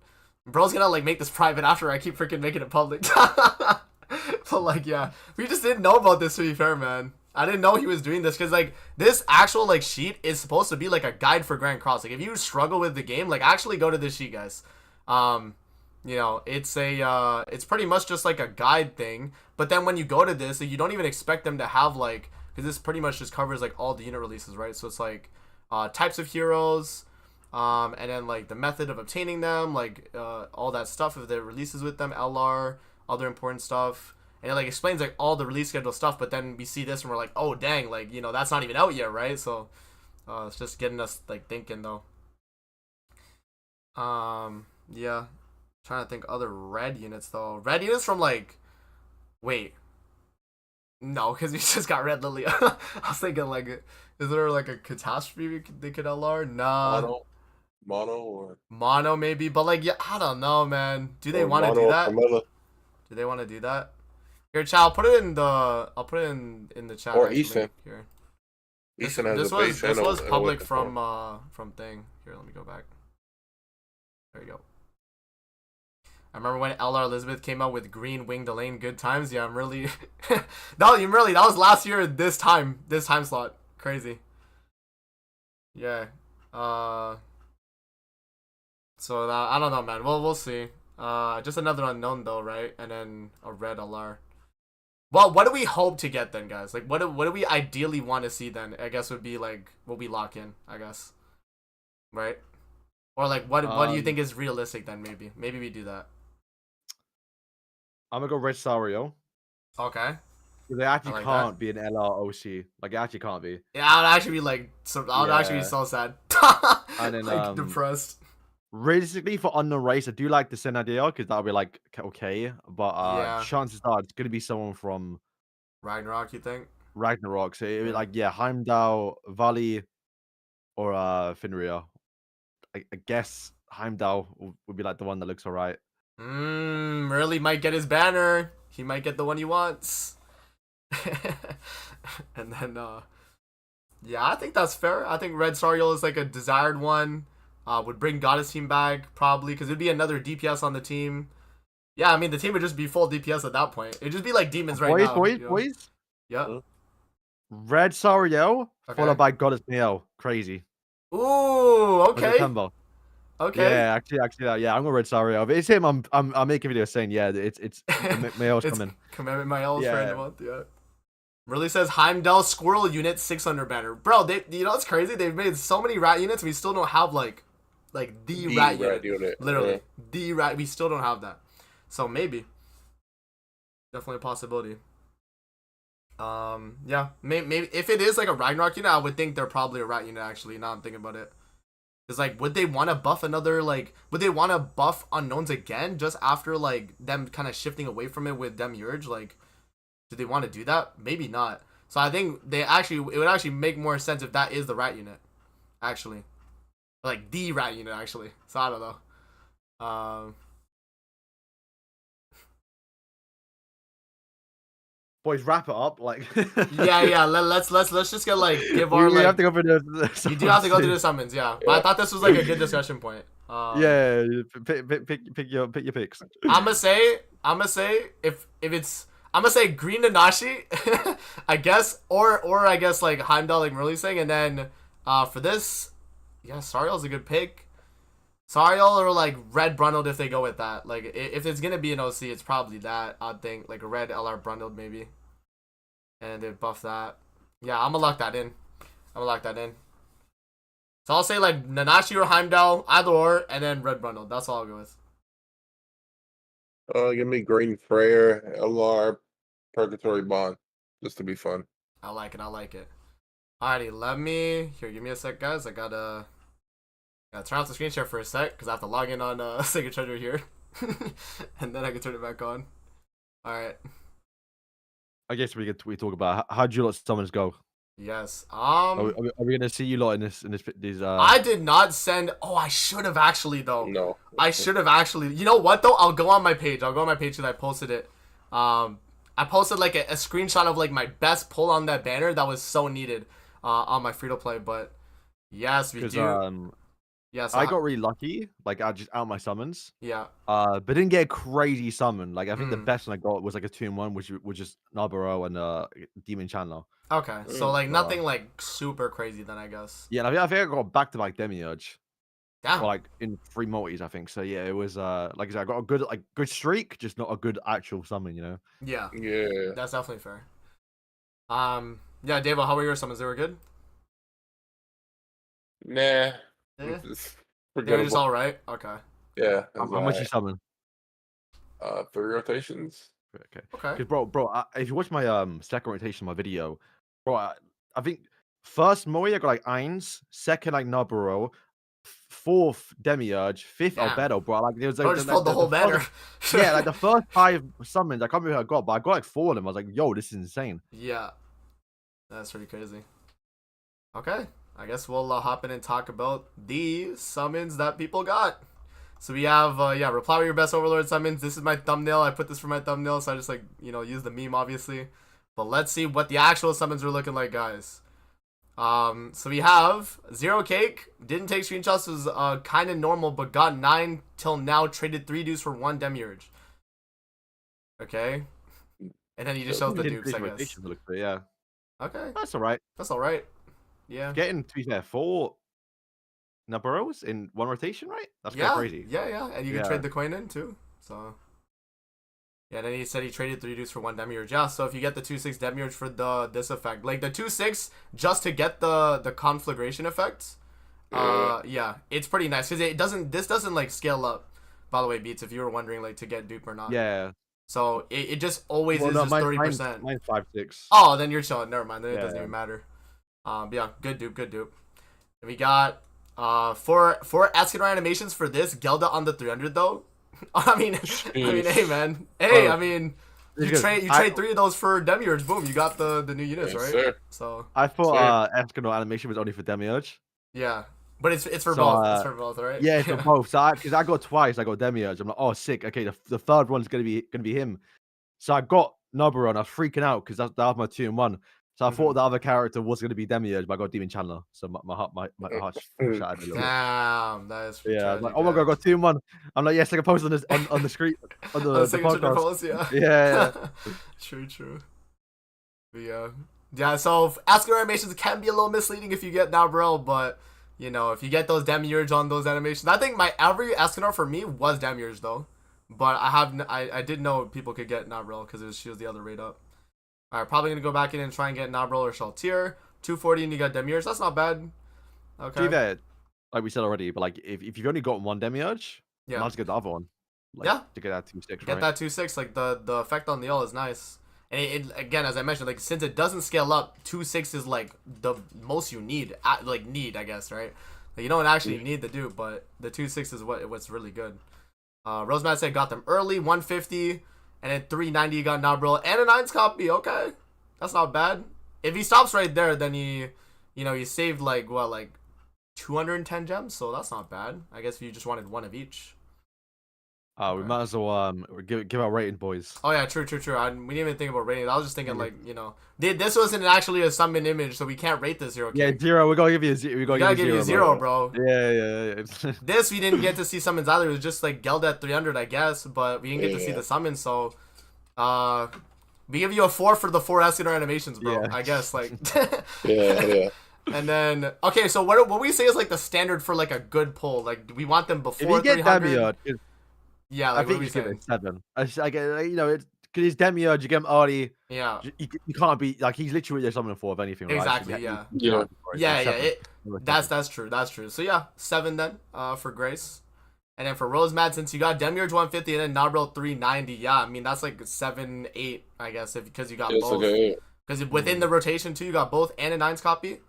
bro's gonna like make this private after I keep freaking making it public. But like, yeah, we just didn't know about this, to be fair, man. I didn't know he was doing this, because like this actual like sheet is supposed to be like a guide for Grand Cross. Like if you struggle with the game, like actually go to this sheet, guys. You know, it's pretty much just like a guide thing, but then when you go to this, like, you don't even expect them to have like, because this pretty much just covers like all the unit releases, right? So it's like types of heroes, and then like the method of obtaining them, like all that stuff, if there releases with them, LR, other important stuff, and it like explains like all the release schedule stuff. But then we see this and we're like, oh dang, like, you know, that's not even out yet, right? So it's just getting us like thinking though. Yeah, trying to think other red units though. Red units from like, wait, no, because we just got Red Lilia. I was thinking like, is there like a catastrophe they could LR? Nah. Mono maybe, but like, yeah, I don't know, man. Do they want to do that? Do they want to do that? Here, chat. I'll put it in the chat. Or Easton. Here. Easton has this a was base public from thing. Here, let me go back. There you go. I remember when LR Elizabeth came out with green winged Elaine. Good times. Yeah, I'm really. that was last year. This time slot. Crazy. Yeah. So I don't know, man. We'll see. Just another unknown though, right? And then a red LR. Well, what do we hope to get then, guys? Like, what do we ideally want to see then? I guess would be like what we lock in, I guess, right? Or like what do you think is realistic then? Maybe we do that. I'm gonna go Red Sario. Okay. They actually can't be an LR OC. Like it actually can't be. Yeah, I would actually be like, I would actually be so sad. And then like depressed. Realistically, for unknown race, I do like the Senadio because that'll be like okay, but chances are it's gonna be someone from Ragnarok. You think? Ragnarok. So it'd be like Heimdall, Valley, or Fenrir. I guess Heimdall would be like the one that looks alright. Merly might get his banner. He might get the one he wants. And then yeah, I think that's fair. I think Red Sariel is like a desired one. Would bring Goddess team back probably because it'd be another DPS on the team. Yeah, I mean the team would just be full DPS at that point. It'd just be like demons right now. Boys. Yeah. Red Sariel Okay. followed by Goddess Miel. Crazy. Ooh, okay. September. Okay. Yeah, actually, yeah, I'm gonna Red Sariel. If it's him, I'm making videos saying, yeah, it's Miel's It's coming. Commandment Miles for Yeah. the month, yeah. Really says Heimdall Squirrel Unit 600 banner. Bro, you know what's crazy? They've made so many rat units, we still don't have like the rat unit. Literally. Yeah. The rat, we still don't have that. So maybe. Definitely a possibility. Yeah. Maybe if it is like a Ragnarok unit, I would think they're probably a rat unit actually, now I'm thinking about it. Cause like, would they want to buff would they want to buff unknowns again just after like them kind of shifting away from it with Demiurge? Like, do they want to do that? Maybe not. So I think it would actually make more sense if that is the rat unit, actually, like the rat unit actually. So I don't know. Boys, wrap it up. Like, yeah. Let's just get like give our we like. have to go for the You do have to go through the summons, yeah. But I thought this was like a good discussion point. Yeah, pick your picks. I'm gonna say if it's I'm gonna say Green Nanashi, I guess, or I guess like Heimdall, like Merle's saying, and then for this, yeah, Sariel's a good pick. Sariel or like Red Brundled if they go with that. Like if it's gonna be an OC, it's probably that. I think like a Red LR Brundled maybe, and they buff that. Yeah, I'm gonna lock that in. So I'll say like Nanashi or Heimdall, either or, and then Red Brundled. That's all I'll go with. Give me Green Prayer, LR, Purgatory Bond, just to be fun. I like it. Alrighty, give me a sec, guys. I gotta turn off the screen share for a sec because I have to log in on Sacred Treasure here, and then I can turn it back on. All right. I guess we talk about how do you let summons go? Yes. Are we gonna see you lot in these? I did not send. Oh, I should have actually though. No. I should have actually. You know what though? I'll go on my page because I posted it. I posted like a screenshot of like my best pull on that banner that was so needed on my free to play. But yes, we do. Yes, I got really lucky. Like I just out my summons. Yeah. But didn't get a crazy summon. Like I think the best one I got was like a 2-in-1, which was just Nabaro and Demon Chandler. Okay, so like nothing like super crazy then I guess. Yeah, I think I got back-to-back Demiurge. Damn. Or, like in 3 multis, I think. So yeah, it was like I said, I got a good streak, just not a good actual summon, you know. Yeah. Yeah. That's definitely fair. Yeah, Davo, how were your summons? They were good? Nah. Yeah. It's They were just forgettable. alright? Okay. Yeah. How much you summon? 3 rotations. Okay. Okay. Because bro, if you watch my second rotation, my video, bro, I think first Moe I got like Eins, second like Nabaro, fourth Demiurge, fifth Damn. Albedo, bro. Like there was like, Bro just pulled the whole banner. yeah, like the first 5 summons, I can't remember who I got, but I got like 4 of them. I was like, yo, this is insane. Yeah. That's pretty crazy. Okay. I guess we'll hop in and talk about the summons that people got. So we have, reply with your best Overlord summons. This is my thumbnail. I put this for my thumbnail, so I just like, use the meme obviously. But let's see what the actual summons are looking like, guys. So we have Zero Cake. Didn't take screenshots. Was kind of normal, but got 9 till now. Traded 3 dudes for 1 Demiurge. Okay. And then he just shows the dukes, I guess. Yeah. Okay. That's all right. That's all right. Yeah. Getting, to be fair, 4 Nabaros in 1 rotation, right? That's kind of crazy. Yeah. And you can trade the coin in too. So. Yeah, then he said he traded 3 dudes for 1 Demiurge. Yeah, so if you get the 2/6 Demiurge for this effect, like the 2/6 just to get the conflagration effects, yeah, it's pretty nice because this doesn't like scale up. By the way, Beats, if you were wondering like to get dupe or not. Yeah. So it just always is just 30%. Mine's 5/6. Oh, then you're chilling. Never mind. Then it doesn't Yeah. even matter. But yeah, good dupe. And we got for Escanor animations for this Gelda on the 300 though. I mean, hey man, I mean, you trade 3 of those for Demiurge. Boom, you got the new units, Yes, right? sir. So I thought Escanor animation was only for Demiurge. yeah, but it's for So, both. It's for both, right? Yeah, it's for both. So because I got twice, I got Demiurge. I'm like, oh, sick. Okay, the third one's gonna be him. So I got Nabaro and I was freaking out because that was my 2-in-1. So I thought the other character was going to be Demiurge, but I got Demon Chandler. So my heart shattered a little bit. Damn, that is Yeah, I was tragic, like, oh my god, I got 2-1. I'm like, yes, I can post on this on the screen on the signature podcast. post, yeah. Yeah. True. But yeah. So Asking animations can be a little misleading if you get Nabrel, but you know, if you get those Demiurge on those animations, I think my every Escanor for me was Demiurge though, but I did know people could get Nabrel because she was the other rate up. All right, probably gonna go back in and try and get Nabrel or Shaltir. 240 and you got Demiurge. That's not bad. Okay. That, like we said already, but like if you've only got one Demiurge, Yeah. might as well get the other one. Like, Yeah. To get that 2/6. Get that 2/6. Like the effect on the L is nice. And it again, as I mentioned, like since it doesn't scale up, 2/6 is like the most you need. I guess, right? Like, you don't actually need the dupe, but the 2/6 is what's really good. Rosemat said got them early, 150, and then 390 you got Nabril and a 9's copy. Okay, that's not bad. If he stops right there, then you saved like 210 gems, so that's not bad. I guess if you just wanted one of each. We might as well give our rating, boys. Oh yeah, true. We didn't even think about rating. I was just thinking this wasn't actually a summon image, so we can't rate this Zero King. Yeah, 0. We're gonna give you a 0. We gotta give you a 0, bro. Yeah. This we didn't get to see summons either. It was just like Geld at 300, I guess, but we didn't get to see the summons. So, we give you a 4 for the 4 Escanor animations, bro. Yeah. I guess like. Yeah. And then okay, so what we say is like the standard for like a good pull. Like, do we want them before if you get 300? Demiurge, Yeah, like, I think you give it 7. I get, you know, it's because he's Demiurge. You get him early. Yeah. You can't be like he's literally just summoning 4 of anything. Right? Exactly. So Yeah. Yeah. That's true. So yeah, 7 then for Grace. And then for Rosemad, since you got Demiurge 150 and then Nabril 390, yeah, I mean that's like 7, 8, I guess, because you got both. Because within the rotation too, you got both and a 9's copy.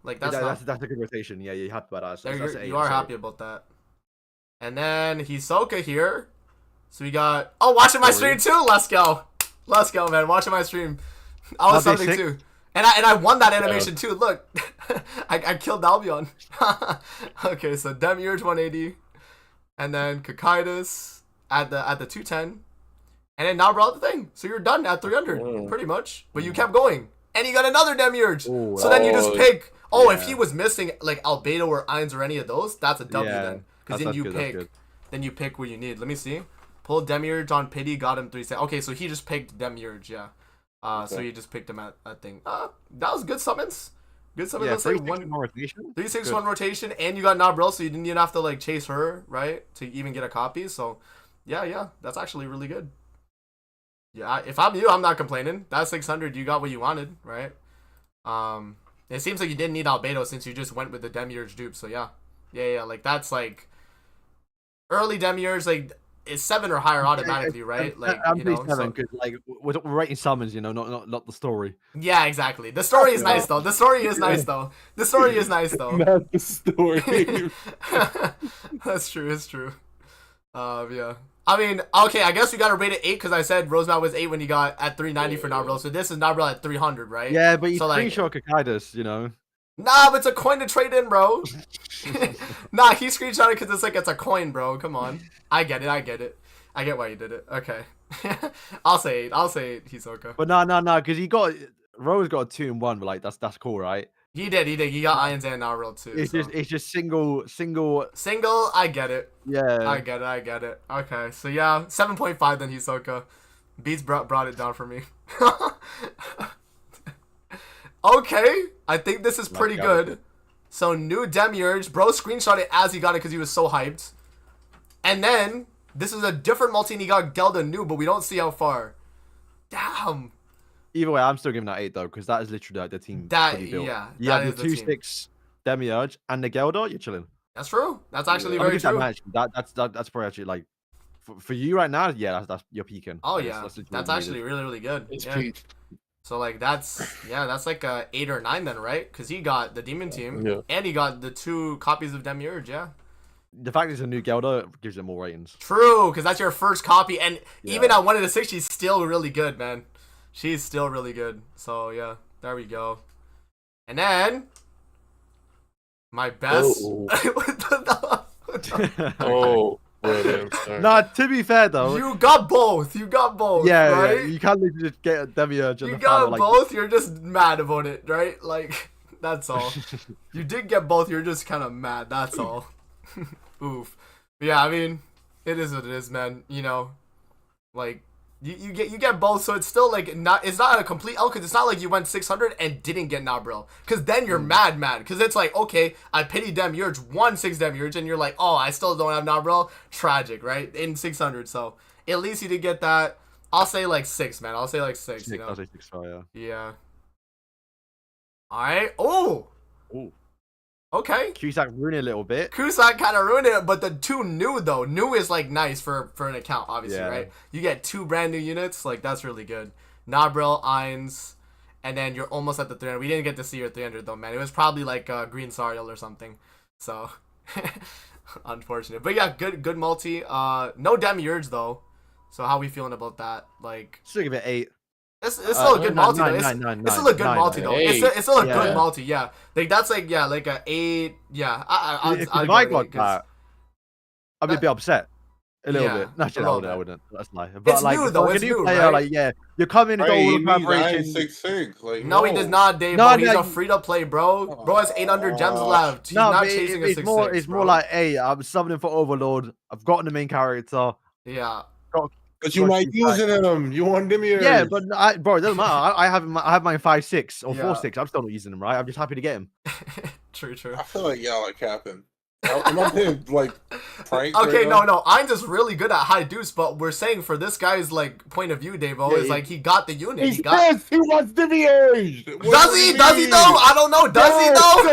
Like that's a good rotation. Yeah, you happy about that. You are happy about that. And then Hisoka here. So we got watching my stream too. Let's go, man. Watching my stream. I was something too. And I won that animation too. Look, I killed Albion. Okay, so Demiurge 180, and then Kakaitis at the 210, and then Nabril at the thing. So you're done at 300 pretty much. But you kept going, and you got another Demiurge. So then you just pick. If he was missing like Albedo or Ainz or any of those, that's a W then. Because then you pick what you need. Let me see. Pulled Demiurge on Pity, got him 3 seconds. Okay, so he just picked Demiurge, yeah. So you just picked him at thing. That was good summons. Good summons. Yeah, That's like 3-6-1 rotation, and you got Nabril, so you didn't even have to like chase her, right, to even get a copy. So, yeah, that's actually really good. Yeah, if I'm you, I'm not complaining. That's 600. You got what you wanted, right? It seems like you didn't need Albedo since you just went with the Demiurge dupe. So yeah, like that's like early Demiurge, like it's 7 or higher automatically, right? Like I'm 7 because like we're rating summons, you know, not the story. Yeah, exactly. The story is nice though. The story is nice though. Not the story. That's true. It's true. Yeah. I mean, okay, I guess we gotta rate it 8 because I said Rosemount was 8 when you got at 390 for Nabril. So this is Nabril at 300, right? Yeah, but you so, screenshot Kakaitis, you know. Nah, but it's a coin to trade in, bro. Nah, he screenshotted because it's a coin, bro. Come on. I get it. I get why you did it. Okay. I'll say 8, Hisoka. But no, because Rose got a 2-1, but like that's cool, right? He did. He got Ainz and Nabril too. It's just single. I get it. Yeah. I get it. Okay, so yeah, 7.5 then Hisoka. Beats brought it down for me. Okay, I think this is pretty good. So new Demiurge, bro screenshot it as he got it because he was so hyped. And then this is a different multi and he got Gelda new, but we don't see how far. Damn. Either way, I'm still giving that 8 though, because that is literally like the team. Yeah, that is the 2/6 Demiurge and the Gelda, you're chilling. That's true. That's actually very true. That's probably actually like for you right now. Yeah, that's you're peaking. Oh yeah, that's actually really, really good. It's peak. So like that's like a 8 or 9 then, right? Because he got the Demon Team and he got the 2 copies of Demiurge. Yeah. The fact it's a new Gelda gives it more ratings. True, because that's your first copy, and even at 1 6, she's still really good, man. She's still really good. So yeah, there we go. And then my best. Brilliant, sir. Nah, to be fair though, You got both. You got both. yeah, right? you can't literally just get a Demiurge in You the final got like both. You're just mad about it, right? Like that's all. You did get both. You're just kind of mad. That's all. Oof. But yeah, I mean, it is what it is, man. You know, like you get both, so it's still like it's not a complete L because it's not like you went 600 and didn't get Nabril, because then you're mad because it's like, okay, I pity Demiurge, won 6 Demiurge, and you're like, oh, I still don't have Nabril. Tragic, right? In 600, so at least you did get that. I'll say like 6, man. I'll say like 6. You know? I'll say 6 star, yeah. Yeah. All right. Oh. Ooh. Okay. Cusack ruined it a little bit. Kusak kind of ruined it, but the 2 new though. New is like nice for an account, obviously, Yeah. right? You get 2 brand new units, like that's really good. Nabril, Ainz, and then you're almost at the 300. We didn't get to see your 300 though, man. It was probably like Green Sariel or something. So unfortunate, but yeah, good multi. No Demiurge though. So how we feeling about that? Like, Still give it 8. it's still a good multi though. It's still a good multi though. Eight. It's still a Yeah. good multi. Yeah, like that's like like a 8. Yeah, If I'd I go with got 8, 'cause that, I'd be a bit upset. A little Yeah, bit. Actually, a little I bit. wouldn't. That's a lie. But It's like, new, though, for it's a new new, player, right? like, yeah, you come in and go Hey, all he the needs preparation. 966. Like, No, he does not, Dave. No, bro. He's no, a free to play, bro. Bro has 800 gems left. He's No, not but chasing a it's 6-6. more. It's bro. more like, hey, I'm summoning for Overlord. I've gotten the main character. Yeah. But you might using him. You want Demiurge. Yeah, but bro, it doesn't matter. I have him. I have mine 5-6 or Yeah. 4-6. I'm still not using him, right? I'm just happy to get him. True. I feel like y'all are capping. Am I being like pranked? Okay, right no. now? Ainz is really good at high deuce, but we're saying for this guy's like point of view, Davo, Yeah, is like he got the unit. He's He got. pissed. He wants Demiurge. What Does do he? you Does he mean? though? I don't know. Does he Yes, though?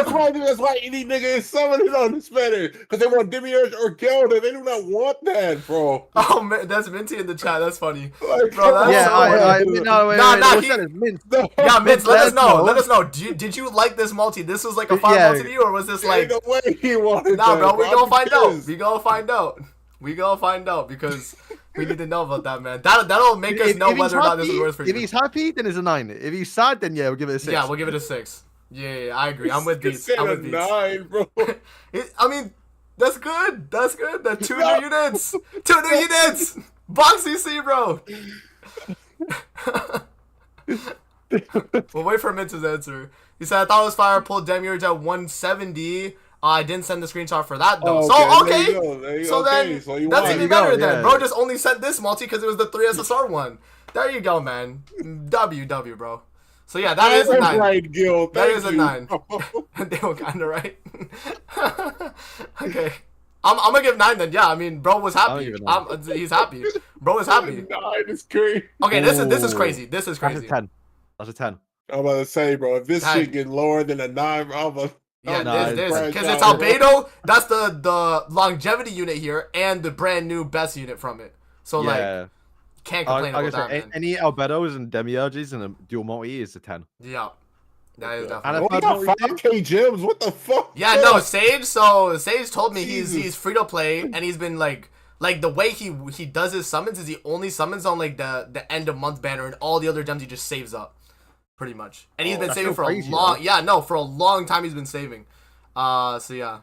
That's why any nigga is summoning on this better. Because they want Demiurge or Gelda. They do not want that, bro. Oh man, that's Minty in the chat. That's funny. Like, Bro, that's Yeah, so I weird. no, wait, Nah, wait, nah, what's he- that? It's mint. No, Yeah, Mitz, let us know. No. Let us know. Did you like this multi? This was like a fire Yeah. multi to you, or was this like? ain't no way he wanted Nah, that, bro, we I'm gonna find out. pissed. We gonna find out. We gonna find out because we need to know about that, man. That'll make us know If he's whether or not this is happy- worth for If you. he's happy, then it's a 9. If he's sad, then yeah, we'll give it a 6. Yeah, we'll give it a 6. Yeah, I agree. I'm with You Beats. said I'm a with Beats. 9, bro. I mean, that's good. That's good. The 2 new units. 2 new units. Box CC, bro. We'll wait for Mintz's answer. He said, I thought it was fire. Pulled Demiurge at 170. I didn't send the screenshot for that though. Oh, So there okay. you go, there you So go. then Okay, so you that's won. even You go, better then. yeah. Bro just only sent this multi because it was the 3 SSR one. There you go, man. W, bro. So yeah, that is a 9. Right, Gil. That Thank is a you. 9. They were kind of right. Okay. I'm gonna give 9 then. Yeah, I mean, bro was I'll happy. give it a 9. He's happy. Bro was happy. 9 is crazy. Okay, this is Ooh. crazy. This is That's a crazy. 10. That's a 10. I'm about to say, bro, if this That- shit get lower than a 9, bro, I'm about Yeah, Nah, this it's because brand it's out, bro. Albedo. That's the longevity unit here and the brand new best unit from it. So like, Yeah. can't complain Like I about that, said, man. any Albedos and Demiurges and a dual multi is a 10. Yeah, that is And definitely. a Oh, we third got multi 5K gems. What the fuck? Yeah, no, Sage. So Sage told me Jesus. he's free to play, and he's been like the way he does his summons is he only summons on like the end of month banner, and all the other gems he just saves up, pretty much. And he's Oh, been that's saving so for crazy, a long, though. yeah, no, for a long time he's been saving. So yeah,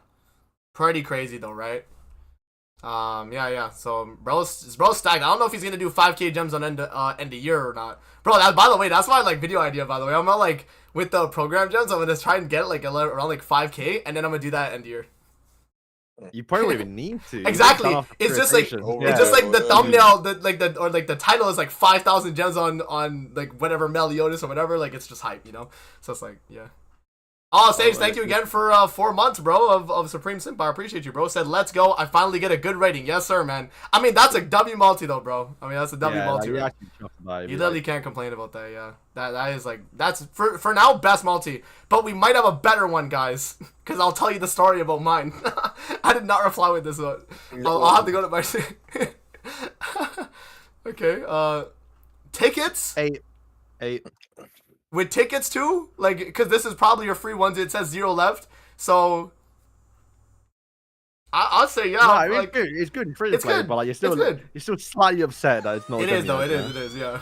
pretty crazy though, right? Yeah. So bro's stacked. I don't know if he's gonna do 5K gems on end of year or not, bro. That, by the way, that's my like video idea. By the way, I'm gonna like with the program gems, I'm gonna try and get like around like 5K, and then I'm gonna do that end of year. You probably won't even need to. You Exactly. just start off It's just like preparation. Yeah. it's just like the Yeah. thumbnail, the title is like 5,000 gems on like whatever Meliodas or whatever. Like it's just hype, you know. So it's like yeah. Oh, Sage, thank you again for 4 months, bro, of Supreme Simp. I appreciate you, bro. Said, let's go. I finally get a good rating. Yes, sir, man. I mean, that's a W multi, though, bro. I mean, that's a W Yeah, multi. like, right? you actually chuffed about it. You literally can't complain about that, yeah. That is like, that's, for now, best multi. But we might have a better one, guys. Because I'll tell you the story about mine. I did not reply with this one. I'll have to go to my... Okay, tickets? 8. With tickets too, like, because this is probably your free ones. It says 0 left, so I'll say yeah. No, I mean, like, it's good. It's good in free to it's play, good. but like It's good. you're still slightly upset that it's not. it a is though. It Demiurge, is. It is. Yeah.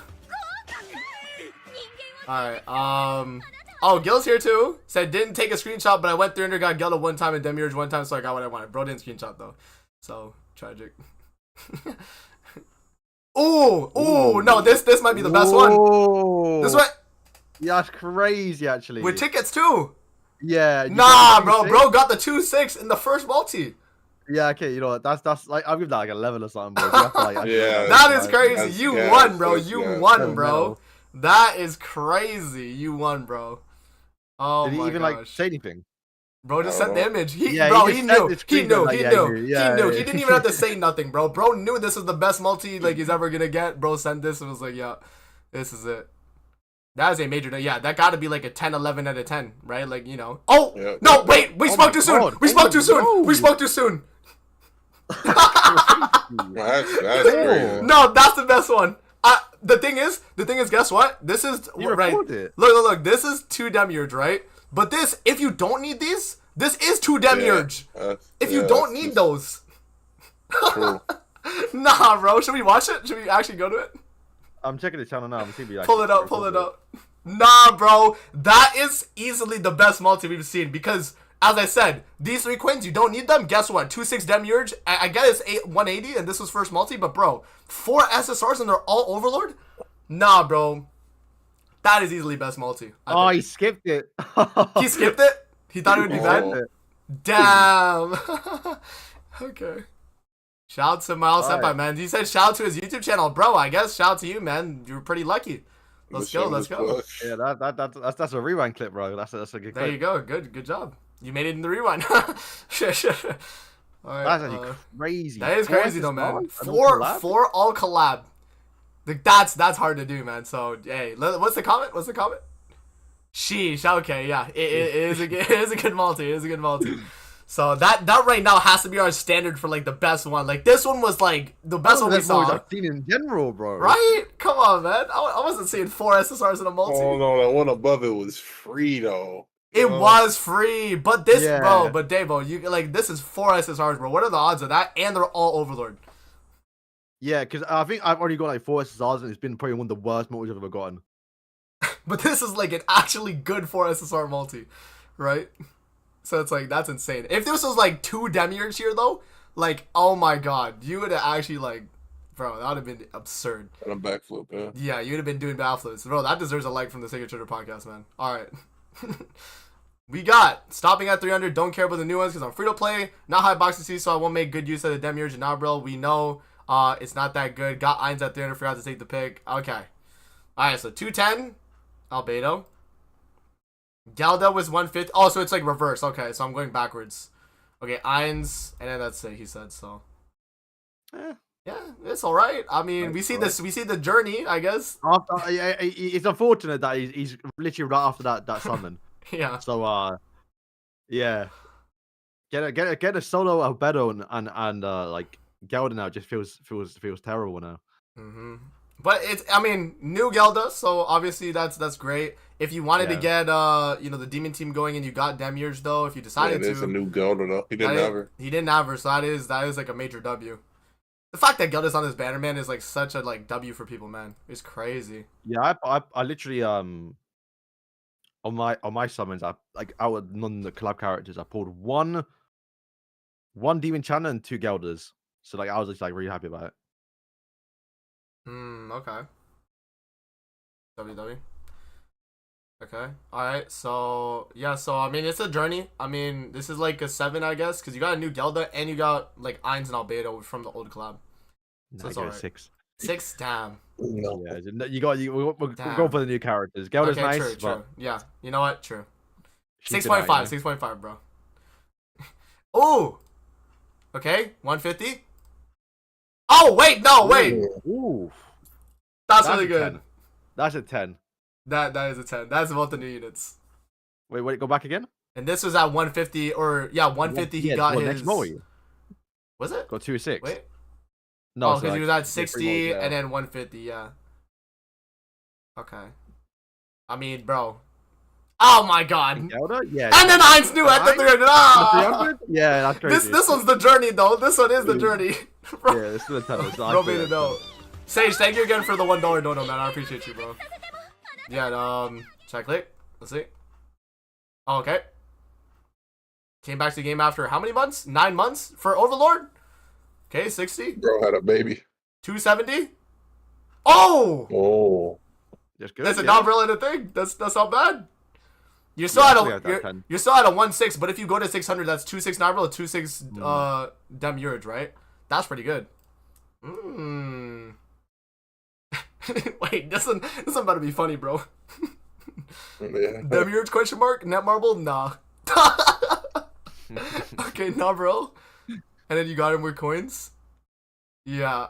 All right. Oh, Gil's here too. Said didn't take a screenshot, but I went 300, got Gilda one time and Demiurge one time, so I got what I wanted. Bro didn't screenshot though, so Tragic. Ooh, no, this might be the best one. This one. Yeah, that's crazy, actually. With tickets too. Yeah. Nah, bro got the 2-6 in the first multi. Yeah, okay, you know what? That's like I'll give that like 11 or something, bro. You have to, like, actually Yeah. That is crazy. That's You gas, won, bro. that's You gas. won, bro. That is crazy. You won, bro. Oh Did he my even gosh. like say anything? Bro just I sent don't the know. image. Yeah, Bro, he he just knew. sent the He screenshot, knew. like, He yeah, knew. he He knew. knew. Yeah, He didn't even have to say nothing, bro. Bro knew this was the best multi like he's ever gonna get. Bro sent this and was like, yeah, this is it. That is a major. Yeah, that got to be like a 10, 11 out of 10, right? Like, you know. Oh Yeah, no! yeah. Wait, we Oh spoke my too soon. God. We Oh spoke my too soon. God. We spoke too soon. That's crazy. No, that's the best one. The thing is, guess what? This is You right. recorded it. Look. This is 2 demiurge, right? But this, if you don't need these, this is 2 demiurge. If you don't need those, True. nah, bro. Should we watch it? Should we actually go to it? I'm checking the channel now. I'm seeing like, Pull it up. Nah, bro. That is easily the best multi we've seen because, as I said, these 3 queens, you don't need them. Guess what? 2-6 demiurge. I guess it's 180, and this was first multi. But bro, 4 SSRs and they're all overlord. Nah, bro. That is easily best multi. Oh, he skipped it. He skipped it. He thought it would be bad. Damn. Okay. Shout out to Miles All Senpai, right. man. He said shout out to his YouTube channel, bro. I guess shout out to you, man. You were pretty lucky. Let's go. Yeah, that's a rewind clip, bro. That's a good There clip. you go. Good job. You made it in the rewind. All right, That's actually crazy. that is 4 crazy though, man. SSRs and all Four collab? all collab. Like that's hard to do, man. So hey, what's the comment? Sheesh. Okay, yeah, it is a good multi. So that right now has to be our standard for like the best one. Like this one was like the best one we That's what saw. I've seen in general, bro. Right? Come on, man. I wasn't seeing 4 SSRs in a multi. Oh no, the one above it was free though. It was free, but this, Yeah. bro, but Davo, you like this is 4 SSRs, bro. What are the odds of that? And they're all Overlord. Yeah, because I think I've already got like 4 SSRs and it's been probably one of the worst multis I've ever gotten. But this is like an actually good 4 SSR multi, right? So it's like that's insane. If this was like 2 demiurge here though, like oh my god, you would have actually like, bro, that would have been absurd. And a backflip, yeah. Yeah, you'd have been doing backflips, bro. That deserves a like from the Sacred Shooter podcast, man. All right. We got stopping at 300. Don't care about the new ones because I'm free to play. Not high box to see, so I won't make good use of the demiurge and Nabril. We know it's not that good. Got Ainz at 300. Forgot to take the pick. Okay. All right, so 210. Albedo. Galda was 150. Oh, so it's like reverse. Okay, so I'm going backwards. Okay, Ainz, and then that's it. He said so. Yeah, it's all right. I mean, we see this. We see the journey, I guess. It's unfortunate that he's literally right after that summon. Yeah. So yeah, get a solo Albedo and like Gelda now just feels terrible now. Mm-hmm. But it's, I mean, new Gelda, so obviously that's great. If you wanted to get the demon team going and you got Demiurge though, if you decided It's to, a new Gelda though. He didn't have her. He didn't have her, so that is like a major W. The fact that Gelda's on this banner, man, is like such a like W for people, man. It's crazy. Yeah, I literally on my summons, I like out of none of the collab characters, I pulled one demon channel and 2 Geldas. So like I was just like really happy about it. Okay. WW. Okay. Alright, so yeah, so I mean it's a journey. I mean, this is like a 7, I guess, because you got a new Gelda and you got like Ainz and Albedo from the old collab. So it's alright. 6. 6, damn. No. Yeah, we're Damn. going for the new characters. Gelda's Okay, nice, true, but true. Yeah, you know what? True. she's 6.5, denied, 6.5, bro. Ooh. Okay, 150. Oh, wait, no, wait. Ooh, That's that's really a good. 10. That's a 10. That is a 10. That's about the new units. Wait, go back again. And this was at 150, or yeah, 150. He got his. next multi. Was it? Got 2-6. Wait. No, Oh, so, because like, he was at yeah, 60 3 multis, and then 150. Yeah. Okay. I mean, bro. Oh my god. Gelda? Yeah. And then Ainz knew at the 300. Ah! 300? Yeah, that's crazy. This one's the journey though. This one is the journey. Yeah, this is a 10. Bro made it know. Sage, thank you again for the $1 dono, man. I appreciate you, bro. Yeah, check click. Let's see. Oh, okay. Came back to the game after how many months? 9 months for Overlord? Okay, 60. Bro had a baby. 270. Oh! Oh. Just good. That's a yeah. Nabril and a thing. That's not bad. You're still Yeah, at I think I a have that 10. you're still at a 1.6, but if you go to 600, that's 2.6 Nabril, 2.6 Demiurge, right? That's pretty good. Wait, this one about to be funny, bro. Yeah. Demiurge question mark? Netmarble? Nah. Okay, Nabril. And then you got him with coins? Yeah.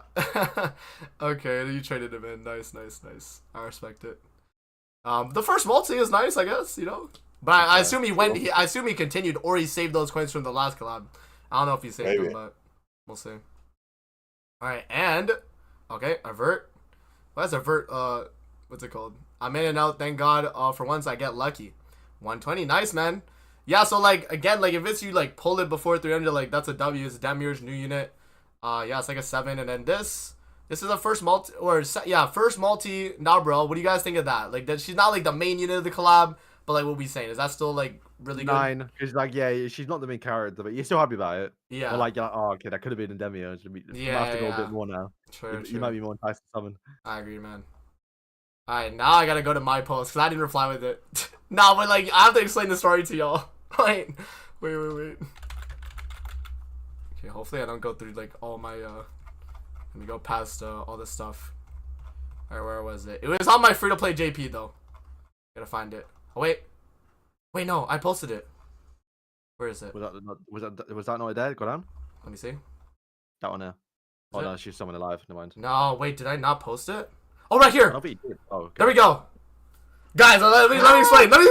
Okay, and then you traded him in. Nice. I respect it. The first multi is nice, I guess, you know. But I assume I assume he continued, or he saved those coins from the last collab. I don't know if he saved them, but we'll see. Alright, and okay, avert. What's avert? What's it called? I'm in and out, thank God. For once I get lucky. 120, nice, man. Yeah, so like again, like if it's you like pull it before 300, like that's a W. It's a Demiurge new unit. Yeah, it's like a 7, and then this is a first multi, first multi Nabril. What do you guys think of that? Like that she's not like the main unit of the collab, but like what we saying, is that still like really good? 9, because like she's not the main character, but you're still happy about it. Yeah. But like, oh, okay, that could have been in Demiurge. You might have to go a bit more now. True. You might be more enticed to summon. I agree, man. Alright, now I gotta go to my post, because I didn't reply with it. Nah, but like, I have to explain the story to y'all. Wait. Okay, hopefully I don't go through like all my, let me go past all this stuff. Alright, where was it? It was on my free-to-play JP, though. Gotta find it. Oh, wait, no, I posted it. Where is it? Was that not there? Go down. Let me see. That one there. Oh no, she's someone alive. Never mind. No, wait, did I not post it? Oh, right here. I don't think you did. Oh, okay. There we go. Guys, let me explain. Let me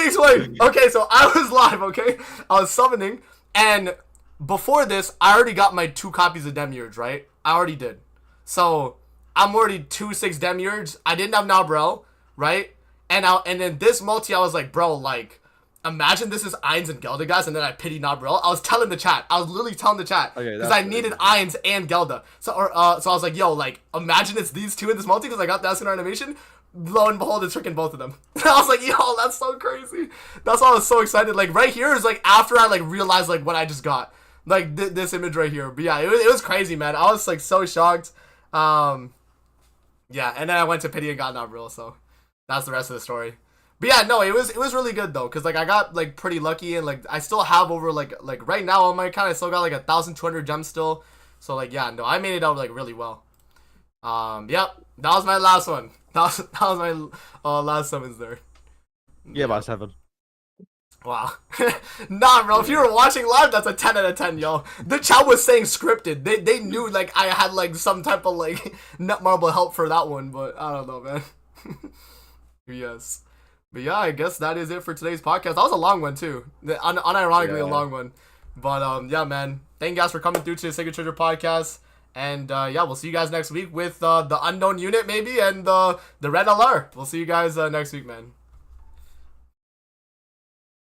explain. Okay, so I was live, okay? I was summoning, and before this, I already got my 2 copies of Demiurge, right? I already did. So, I'm already 2.6 Demiurge. I didn't have Nabril, right? And then this multi, I was like, bro, like, imagine this is Ainz and Gelda, guys, and then I pity Nabril. I was telling the chat. I was literally telling the chat. Because I needed Ainz and Gelda. So I was like, yo, like, imagine it's these two in this multi because I got the Escanor animation. Lo and behold, it's freaking both of them. I was like, yo, that's so crazy. That's why I was so excited. Like, right here is, like, after I, like, realized, like, what I just got. Like, this image right here. But, yeah, it was crazy, man. I was, like, so shocked. Yeah, and then I went to pity and got Nabril, so that's the rest of the story. But yeah, no, it was really good though, cause like I got like pretty lucky, and like I still have over like right now on my account I still got like 1,200 gems still, so like yeah, no, I made it out like really well. Yep, that was my last one. That was my last summons there. Yeah, about 7. Wow. Nah, bro, if you were watching live, that's a 10 out of 10, yo. The chat was saying scripted. They knew like I had like some type of like Netmarble help for that one, but I don't know, man. Yes. But yeah, I guess that is it for today's podcast. That was a long one too. Unironically a long one. But yeah, man. Thank you guys for coming through to the Sacred Treasure podcast. And yeah, we'll see you guys next week with the unknown unit maybe and the red LR. We'll see you guys next week, man.